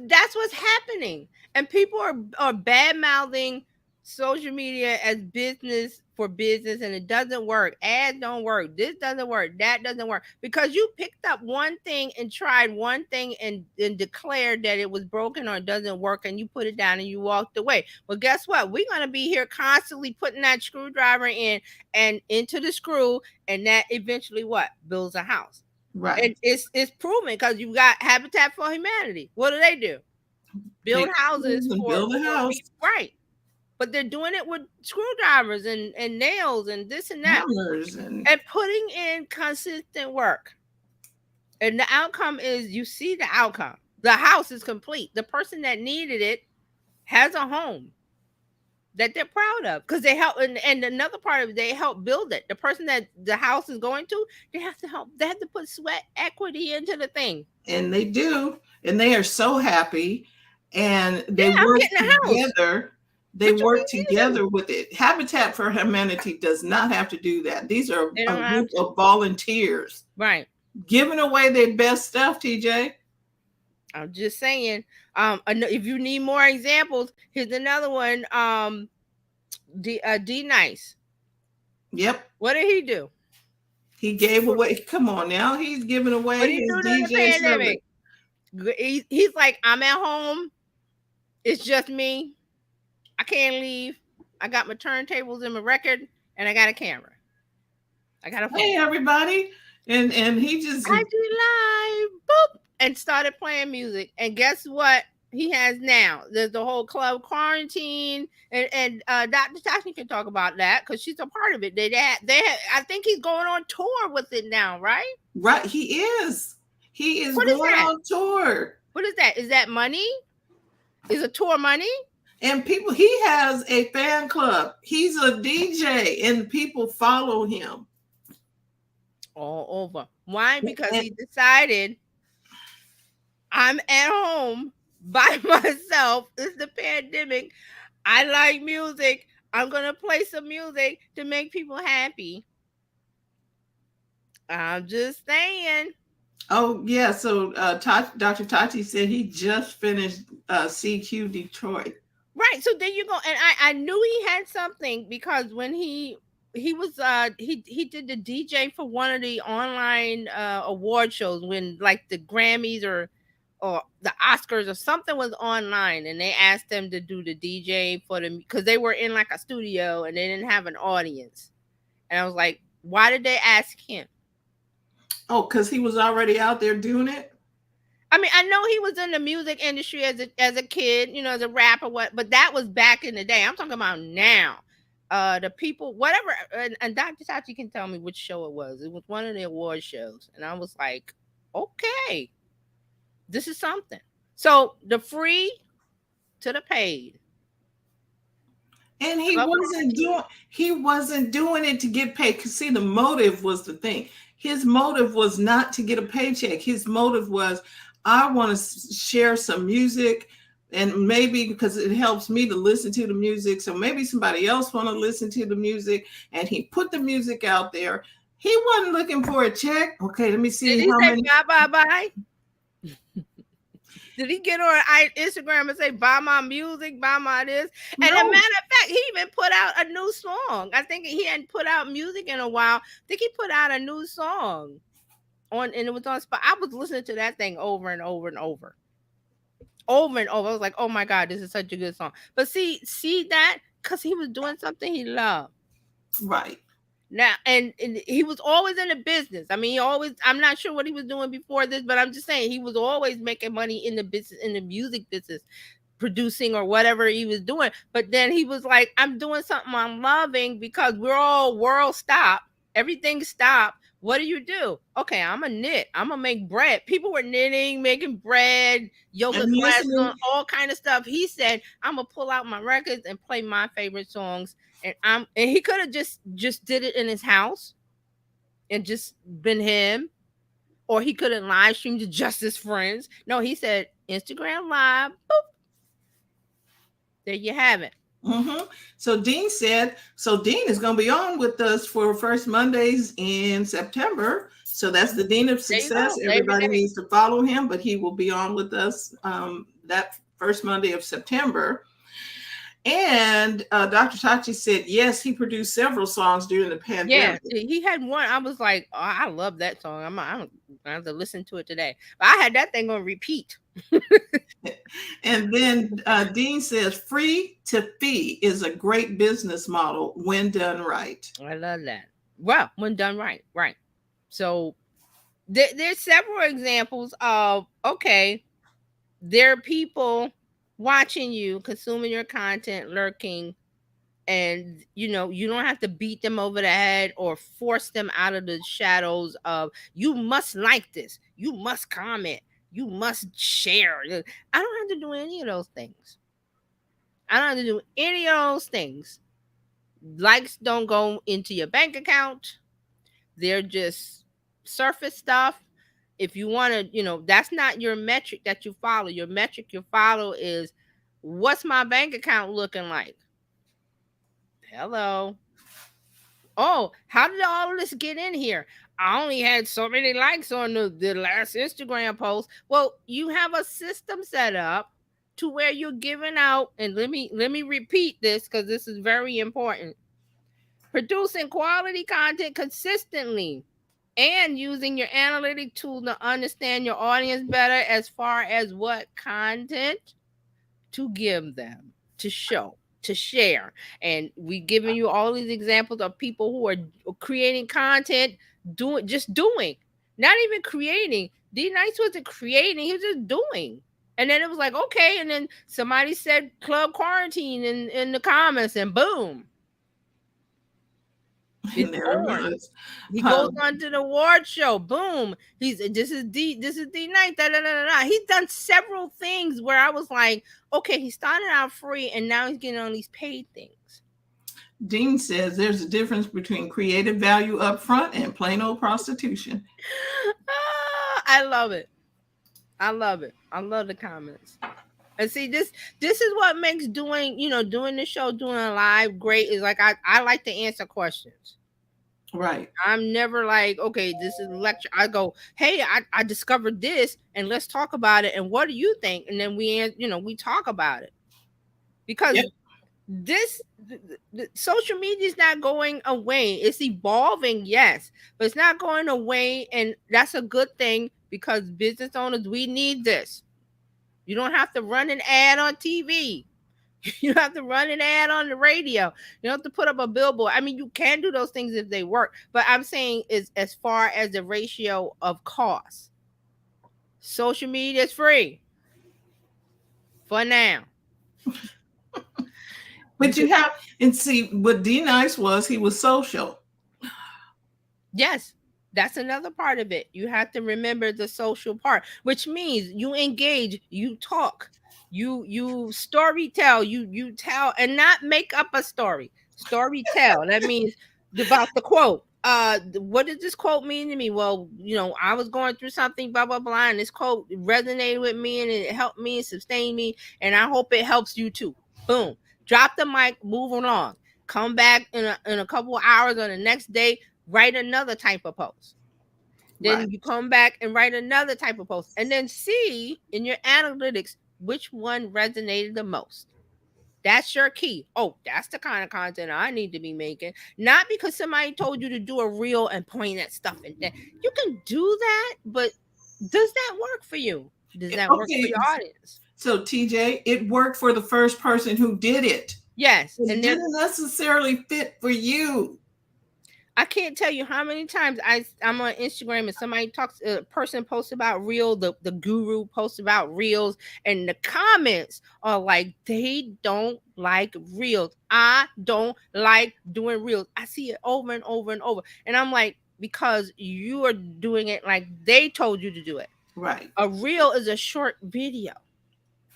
B: that's what's happening, and people are bad mouthing social media as business for business, and it doesn't work. Ads don't work. This doesn't work. That doesn't work because you picked up one thing and tried one thing and declared that it was broken or it doesn't work, and you put it down and you walked away. Well, guess what? We're gonna be here constantly putting that screwdriver in and into the screw, and that eventually what builds a house.
A: Right.
B: And it's proven because you got Habitat for Humanity. What do? Build
A: Take
B: houses
A: and
B: for
A: build a house,
B: people, right? But they're doing it with screwdrivers and nails and this and that,
A: hammers, and
B: and putting in consistent work. And the outcome is you see the outcome. The house is complete. The person that needed it has a home that they're proud of because they help, and another part of it, they help build it. The person that the house is going to, they have to help. They have to put sweat equity into the thing.
A: and they do, and they are so happy, and
B: Yeah,
A: they
B: I'm
A: work
B: getting a house.
A: together. They
B: What you
A: work
B: mean you
A: together with it. Habitat for Humanity does not have to do that. These are
B: they
A: a
B: don't have
A: group
B: to.
A: of volunteers
B: Right.
A: giving away their best stuff. TJ.
B: I'm just saying. If you need more examples, here's another one. D Nice.
A: Yep.
B: What did he do?
A: He gave away. Come on now, he's giving
B: What
A: away
B: did he
A: his
B: do during the
A: DJ service.
B: pandemic? He's like, I'm at home. It's just me. I can't leave. I got my turntables and my record, and I got a camera. I got a phone.
A: Hey everybody, and he just
B: I do live, boop, and started playing music. And guess what? He has now. There's the whole club quarantine, and Dr. Tasha can talk about that because she's a part of it. I think he's going on tour with it now, right?
A: right. He is. He is
B: What is
A: going
B: that?
A: on tour.
B: What is that? Is that money? Is a tour money?
A: And people, he has a fan club. He's a DJ, and people follow him
B: All over. Why? Because
A: and,
B: he decided I'm at home by myself. It's the pandemic. I like music. I'm gonna play some music to make people happy. I'm just saying.
A: oh yeah. So Dr. Tati said he just finished CQ Detroit.
B: Right. So there you go. And I knew he had something because when he was he did the DJ for one of the online award shows when like the Grammys or the Oscars or something was online, and they asked them to do the DJ for them because they were in like a studio and they didn't have an audience. And I was like, why did they ask him?
A: Oh, because he was already out there doing it.
B: I mean, I know he was in the music industry as a kid, as a rapper, but that was back in the day. I'm talking about now. The people, whatever, and Dr. Sachi can tell me which show it was. It was one of the award shows, and I was like, okay, this is something. So the free to the paid.
A: And he wasn't doing it to get paid. Because see, the motive was the thing. His motive was not to get a paycheck. His motive was, I want to share some music, and maybe because it helps me to listen to the music, so maybe somebody else want to listen to the music. And he put the music out there. He wasn't looking for a check. Okay, let me see.
B: Did he
A: how
B: say
A: many.
B: bye? Did he get on Instagram and say, buy my music, buy my this? And
A: No.
B: a matter of fact, he even put out a new song. I think he hadn't put out music in a while. I think he put out a new song. on, and it was on spot. I was listening to that thing over and over and over, over and over. I was like, oh my god, this is such a good song. But see that, because he was doing something he loved.
A: Right.
B: Now, and he was always in the business. I mean, he always, I'm not sure what he was doing before this, but I'm just saying he was always making money in the business, in the music business, producing or whatever he was doing. But then he was like, I'm doing something I'm loving, because we're all world stop, everything stopped. What do? Okay, I'm a knit. I'm gonna make bread. People were knitting, making bread, yoga
A: And
B: classes, on
A: listening.
B: all kind of stuff. He said, I'm gonna pull out my records and play my favorite songs. And he could have just did it in his house and just been him, or he could have live streamed to just his friends. No, he said Instagram live. Boop, there you have it.
A: Hmm. So Dean said, so Dean is going to be on with us for first Mondays in September. So that's the Dean of
B: There you
A: Success.
B: go. Labor
A: Everybody
B: Day.
A: needs to follow him, but he will be on with us that first Monday of September. And Dr. Tachi said, yes, he produced several songs during the
B: Yeah,
A: pandemic.
B: he had one. I was like, oh, I love that song. I'm gonna have to listen to it today. But I had that thing on repeat.
A: And then Dean says, free to fee is a great business model when done right.
B: I love that. Well, when done right, right. So there's several examples of, okay, there are people watching you, consuming your content, lurking, and you don't have to beat them over the head or force them out of the shadows of, you must like this, you must comment, you must share. I don't have to do any of those things. I don't have to do any of those things. Likes don't go into your bank account. They're just surface stuff. If you want to, that's not your metric that you follow. Your metric you follow is, what's my bank account looking like? Hello. Oh, how did all of this get in here? I only had so many likes on the last Instagram post. Well, you have a system set up to where you're giving out, and let me repeat this because this is very important. Producing quality content consistently and using your analytic tool to understand your audience better as far as what content to give them, to show, to share. And we giving you all these examples of people who are creating content, doing, not even creating. D Nice wasn't creating, he was just doing. And then it was like, okay, and then somebody said club quarantine in the comments, and boom,
A: And
B: it's
A: there it
B: born.
A: was.
B: He goes on to the award show. Boom. This is D Night. Da, da, da, da, da. He's done several things where I was like, okay, he started out free and now he's getting on these paid things.
A: Dean says there's a difference between creative value up front and plain old prostitution.
B: I love it. I love it. I love the comments. And see, this is what makes doing the show, doing a live great, is like I like to answer questions.
A: Right.
B: I'm never like, okay, this is a lecture. I go, hey, I discovered this, and let's talk about it. And what do you think? And then we talk about it, because
A: Yep.
B: the social media is not going away. It's evolving, yes, but it's not going away, and that's a good thing, because business owners, we need this. You don't have to run an ad on TV. You have to run an ad on the radio. You don't have to put up a billboard. I mean, you can do those things if they work. But I'm saying, is as far as the ratio of cost, social media is free for now.
A: But you have, and see, what D Nice was, he was social.
B: Yes, that's another part of it. You have to remember the social part, which means you engage, you talk, you story tell, you tell, and not make up a story. Story tell. That means about the quote. What does this quote mean to me? Well, I was going through something, blah blah blah, and this quote resonated with me, and it helped me, sustain me, and I hope it helps you too. Boom. Drop the mic, moving on. Come back in a couple of hours on the next day, write another type of post. Then
A: Right.
B: you come back and write another type of post, and then see in your analytics which one resonated the most. That's your key. Oh, that's the kind of content I need to be making. Not because somebody told you to do a reel and point at stuff and that. You can do that, but does that work for you? Does that work for
A: Okay,
B: your audience?
A: so TJ, it worked for the first person who did it.
B: Yes.
A: It
B: And there,
A: didn't necessarily fit for you.
B: I can't tell you how many times I'm on Instagram and somebody talks, a person posts about reel, the guru posts about reels, and the comments are like, they don't like reels. I don't like doing reels. I see it over and over and over. And I'm like, because you are doing it like they told you to do it.
A: Right.
B: A reel is a short video.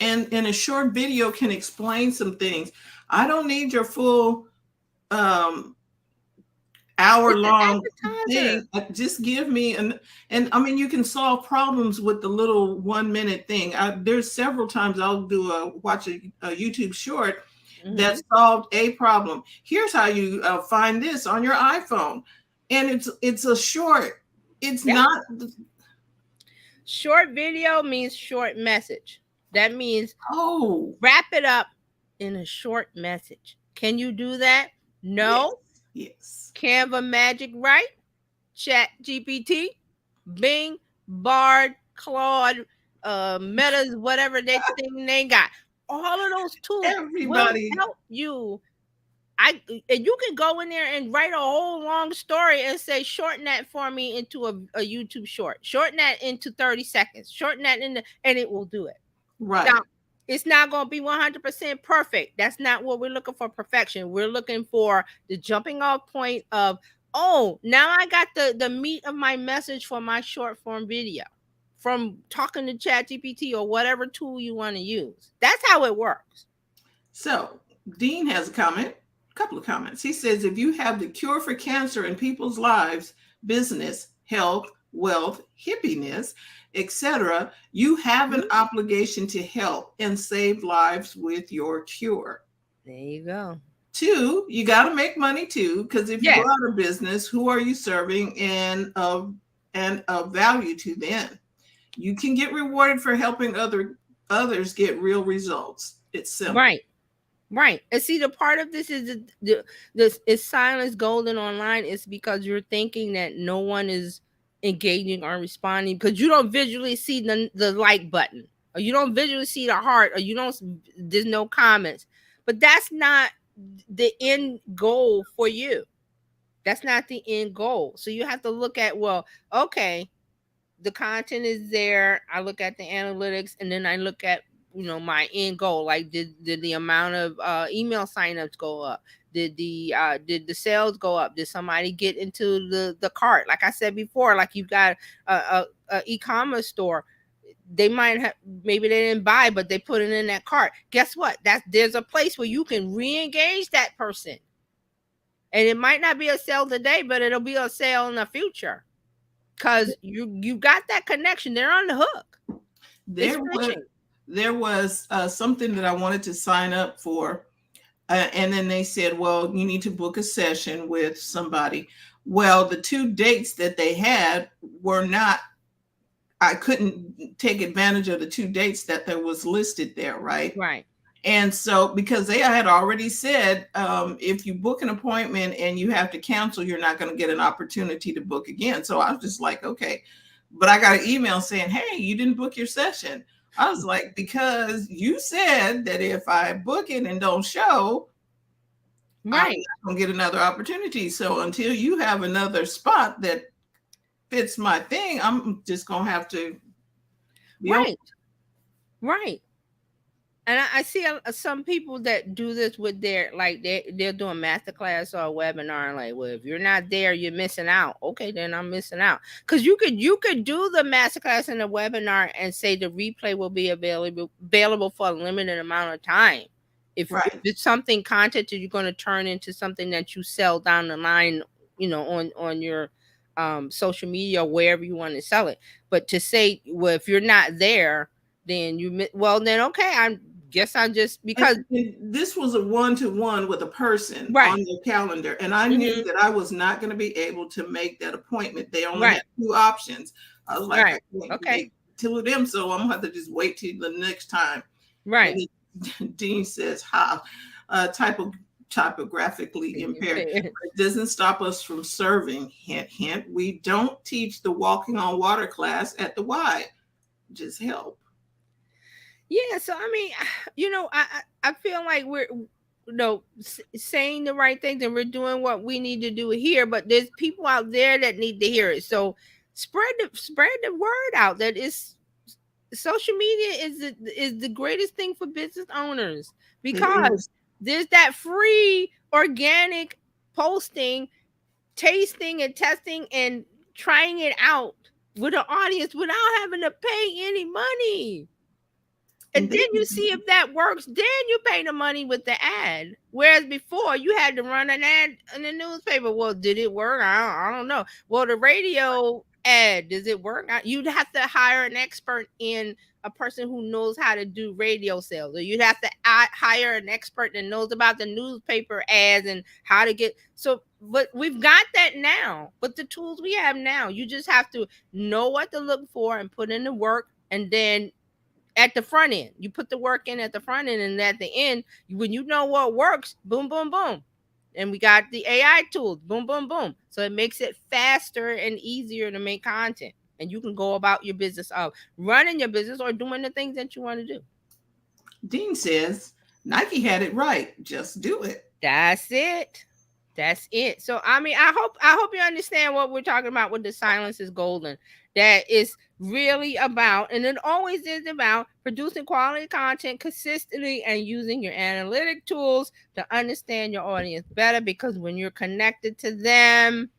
A: And a short video can explain some things. I don't need your full hour
B: It's an
A: long
B: appetizer.
A: thing. Just give me and I mean, you can solve problems with the little 1 minute thing. There's several times I'll watch a YouTube short that
B: Mhm.
A: solved a problem. Here's how you find this on your iPhone, and it's a short. It's
B: Yeah.
A: not.
B: Short video means short message. That means
A: Oh,
B: wrap it up in a short message. Can you do that?
A: yes,
B: No.
A: yes.
B: Canva Magic Write, Chat GPT, Bing, Bard, Claude, Metas, whatever that thing they got. All of those tools will
A: Everybody,
B: help you. And you can go in there and write a whole long story and say, shorten that for me into a YouTube short. Shorten that into 30 seconds. Shorten that and it will do it. Now,
A: right?
B: it's not going to be 100% perfect. That's not what we're looking for, perfection. We're looking for the jumping off point of, oh, now I got the meat of my message for my short form video from talking to ChatGPT or whatever tool you want to use. That's how it works.
A: So Dean has a couple of comments. He says, if you have the cure for cancer in people's lives, business, health, wealth, hippiness, etc., you have an obligation to help and save lives with your cure.
B: There you go.
A: Two, you got to make money too, because if you go
B: Yes.
A: out of business, who are you serving and of value to them? You can get rewarded for helping others get real results. It's simple.
B: Right. Right. And see, the part of this is this is silence golden online is because you're thinking that no one is engaging or responding because you don't visually see the like button, or you don't visually see the heart, or you don't, there's no comments. But that's not the end goal for you. That's not the end goal. So you have to look at, well, okay, the content is there. I look at the analytics, and then I look at, my end goal. Like, did the amount of email signups go up? Did the sales go up? Did somebody get into the cart? Like I said before, like you've got a e-commerce store. They might have, maybe they didn't buy, but they put it in that cart. Guess what? There's a place where you can re-engage that person. And it might not be a sale today, but it'll be a sale in the future. Because you got that connection. They're on the hook. It's fishing.
A: There was something that I wanted to sign up for. And then they said, well, you need to book a session with somebody. Well, the 2 dates that they had were not, I couldn't take advantage of the 2 dates that there was listed there, right?
B: Right.
A: And so, because they had already said, if you book an appointment and you have to cancel, you're not going to get an opportunity to book again. So I was just like, okay. But I got an email saying, hey, you didn't book your session. I was like, because you said that if I book it and don't show,
B: right,
A: I'm not going to get another opportunity. So until you have another spot that fits my thing, I'm just going to have to be
B: right,
A: open.
B: right. And I see some people that do this with their, like, they're doing masterclass or a webinar, and like, well, if you're not there, you're missing out. Okay, then I'm missing out. Because you could do the masterclass and the webinar and say the replay will be available for a limited amount of time. If it's something, content that you're going to turn into something that you sell down the line, on your social media or wherever you want to sell it. But to say, well, if you're not there, then then okay, I guess I just, because
A: and this was a 1-to-1 with a person on their calendar, and I knew that I was not going to be able to make that appointment. They only had 2 options. I was like, I can't wait till them, so I'm gonna have to just wait till the next time.
B: Right.
A: Dean says, "How typo typographically impaired. It doesn't stop us from serving. Hint, hint. We don't teach the walking on water class at the Y. Just help."
B: Yeah, so I mean, I feel like we're saying the right things and we're doing what we need to do here, but there's people out there that need to hear it. So spread the word out that is social media is the greatest thing for business owners,
A: It
B: because
A: is.
B: there's that free organic posting, tasting and testing and trying it out with an audience without having to pay any money. And
A: And
B: then
A: they,
B: you see if that works. Then you pay the money with the ad. Whereas before you had to run an ad in the newspaper. Well, did it work? I don't know. Well, the radio ad, does it work? You'd have to hire an expert in a person who knows how to do radio sales, or you'd have to hire an expert that knows about the newspaper ads and how to get. So, but we've got that now. But the tools we have now, you just have to know what to look for and put in the work, and then at the front end. You put the work in at the front end, and at the end, when you know what works, boom, boom, boom. And we got the AI tools, boom, boom, boom. So it makes it faster and easier to make content. And you can go about your business of running your business or doing the things that you want to do.
A: Dean says, Nike had it right. Just do it.
B: That's it. That's it. So I mean, I hope you understand what we're talking about with the silence is golden. That is really about, and it always is about, producing quality content consistently and using your analytic tools to understand your audience better, because when you're connected to them,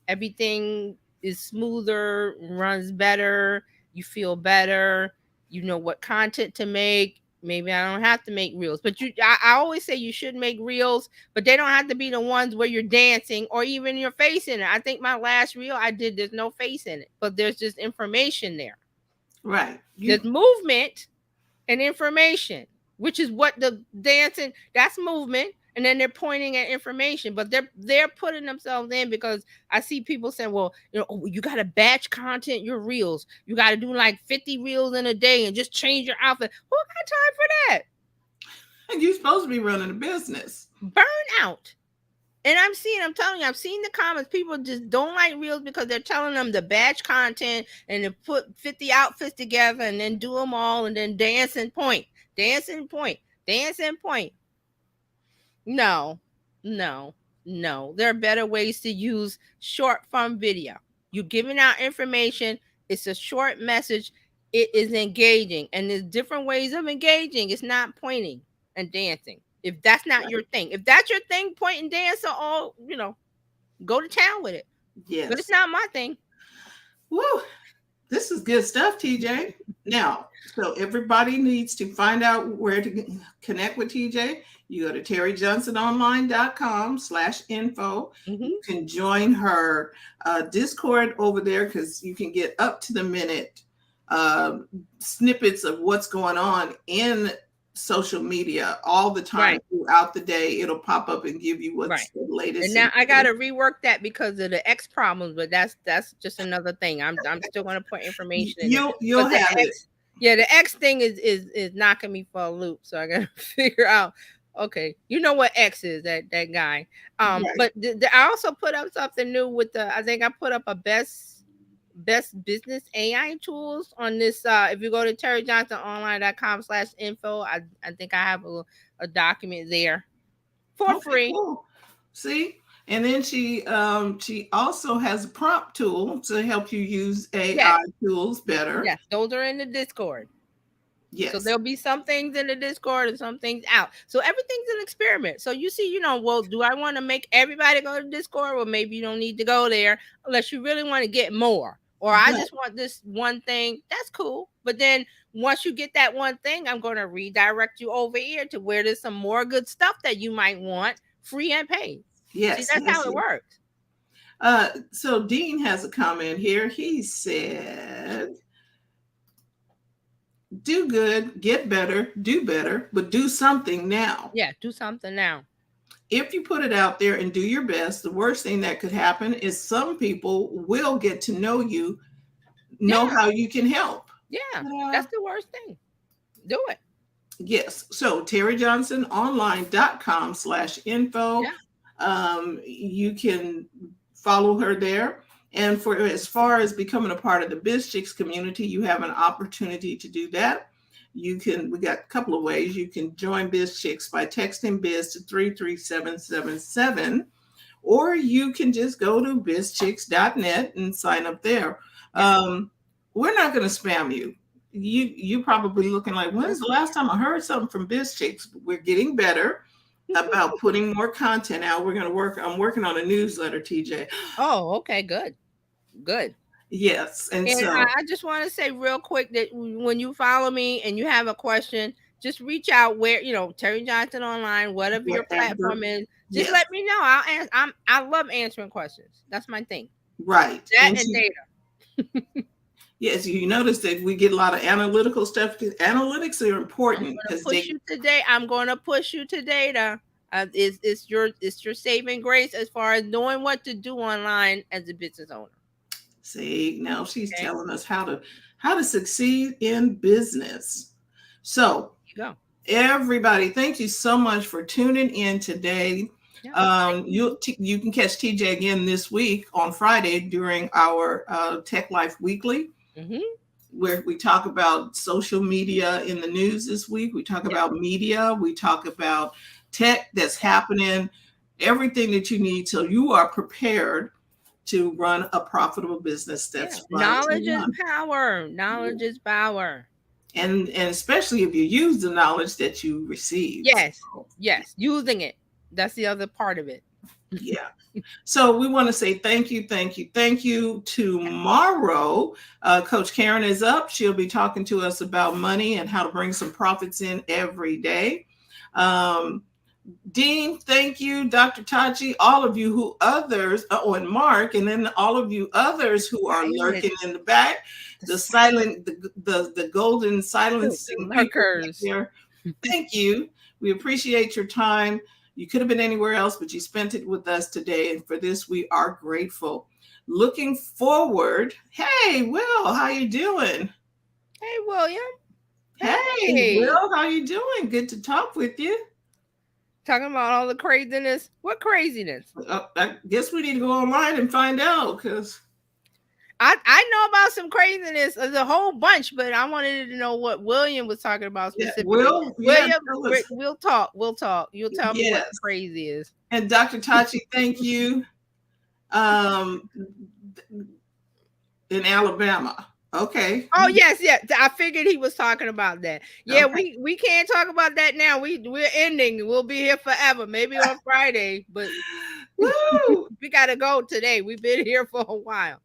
B: everything is smoother, runs better, you feel better, you know what content to make. Maybe I don't have to make reels, but I always say you should make reels, but they don't have to be the ones where you're dancing or even your face in it. I think my last reel I did, there's no face in it, but there's just information there.
A: Right.
B: There's movement and information, which is what the dancing, that's movement, and then they're pointing at information, but they're putting themselves in, because I see people saying, well, you got to batch content your reels, you got to do like 50 reels in a day and just change your outfit. Who got time for that?
A: And you're supposed to be running a business.
B: Burn out. And I'm telling you, I've seen the comments. People just don't like reels because they're telling them to batch content and to put 50 outfits together and then do them all and then dance and point, dance and point, dance and point. No, no, no. There are better ways to use short form video. You're giving out information. It's a short message. It is engaging. And there's different ways of engaging. It's not pointing and dancing. If that's not your thing, if that's your thing, point and dance, or all, go to town with it.
A: Yes.
B: But it's not my thing.
A: Woo. This is good stuff, TJ. Now, so everybody needs to find out where to connect with TJ. You go to terryjohnsononline.com/info. You can join her Discord over there, because you can get up to the minute snippets of what's going on in social media all the time, throughout the day. It'll pop up and give you what's the latest.
B: And now I gotta rework that because of the X problems, but that's just another thing. I'm still gonna put information in.
A: You'll have it.
B: Yeah, the X thing is knocking me for a loop, so I gotta figure out. Okay, you know what X is, that guy. But I also put up something new with I think I put up a best business AI tools on this. If you go to terryjohnsononline.com/info, I think I have a document there for free.
A: Cool. See, and then she also has a prompt tool to help you use AI tools better.
B: Yes, those are in the Discord. Yes. So there'll be some things in the Discord and some things out. So everything's an experiment. So you see, well, do I want to make everybody go to Discord? Well, maybe you don't need to go there unless you really want to get more. Or I just want this one thing. That's cool. But then once you get that one thing, I'm going to redirect you over here to where there's some more good stuff that you might want, free and paid.
A: Yes.
B: See, that's how it works.
A: So Dean has a comment here. He said, do good, get better, do better, but do something now.
B: Yeah, do something now.
A: If you put it out there and do your best, the worst thing that could happen is some people will get to know you, know how you can help.
B: Yeah, that's the worst thing. Do it.
A: Yes. So terryjohnsononline.com/info.
B: Yeah.
A: You can follow her there. And for as far as becoming a part of the Bizchicks community, you have an opportunity to do that. We got a couple of ways. You can join Bizchicks by texting Biz to 33777, or you can just go to bizchicks.net and sign up there.
B: Yeah.
A: We're not going to spam you. You probably looking like, when's
B: Nope.
A: the last time I heard something from Bizchicks? We're getting better about putting more content out. We're going to work. I'm working on a newsletter, TJ.
B: Oh, okay, good. Good.
A: Yes, and
B: And
A: so
B: I just want to say real quick that when you follow me and you have a question, just reach out where, Terry Johnson online, whatever your
A: whatever.
B: platform is, just
A: Yes,
B: let me know. I'll answer. I love answering questions. That's my thing.
A: right.
B: That
A: And
B: and
A: she,
B: data.
A: yes, you notice that we get a lot of analytical stuff. Analytics are
B: I'm
A: important
B: gonna
A: because
B: push
A: they
B: you today. I'm gonna push you to data. It's your saving grace as far as knowing what to do online as a business owner.
A: see, now she's
B: Okay,
A: telling us how to succeed in business. So
B: you go.
A: everybody, thank you so much for tuning in today.
B: Yeah, thank you.
A: You can catch TJ again this week on Friday during our Tech Life Weekly,
B: Mm-hmm.
A: where we talk about social media in the news this week. We talk
B: Yeah,
A: about media. We talk about tech that's happening, everything that you need so you are prepared to run a profitable business
B: yeah.
A: that's fun to
B: Knowledge is
A: run.
B: power. Knowledge is power.
A: And especially if you use the knowledge that you received.
B: Yes,
A: So,
B: yes. Using it. That's the other part of it.
A: yeah. So we want to say thank you, thank you, thank you. Tomorrow, Coach Karen is up. She'll be talking to us about money and how to bring some profits in every day. Um, Dean, thank you. Dr. Tachi, all of you who others, and Mark, and then all of you others who are
B: Silent.
A: lurking in the back,
B: The
A: the
B: silent.
A: silent, the golden
B: The
A: silencing people back
B: lurkers.
A: there. Thank you. We appreciate your time. You could have been anywhere else, but you spent it with us today. And for this, we are grateful. Looking forward. Hey, Will, how you doing?
B: Hey, William.
A: Hey,
B: Hey.
A: Will, how you doing? Good to talk with you.
B: Talking about all the craziness. What craziness?
A: I guess we need to go online and find out because
B: I know about some craziness. There's a whole bunch, but I wanted to know what William was talking about
A: yeah,
B: specifically.
A: Will, yeah,
B: William,
A: tell us.
B: we'll talk. We'll talk. You'll tell me what
A: Yes.
B: the crazy is.
A: And Dr. Tachi, thank you. Um, in Alabama. Okay.
B: Oh yes, yeah. I figured he was talking about that. Yeah,
A: Okay.
B: we can't talk about that now. We're ending. We'll be here forever. Maybe on Friday, but
A: Woo!
B: we gotta go today. We've been here for a while.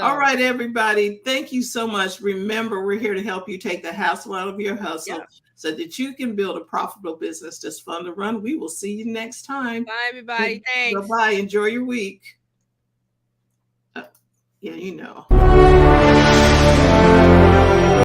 A: All
B: So
A: right, everybody. Thank you so much. Remember, we're here to help you take the hassle out of your
B: yeah.
A: hustle so that you can build a profitable business that's fun to run. We will see you next time.
B: Bye everybody. Thanks.
A: Bye-bye. Enjoy your week. Yeah, you know.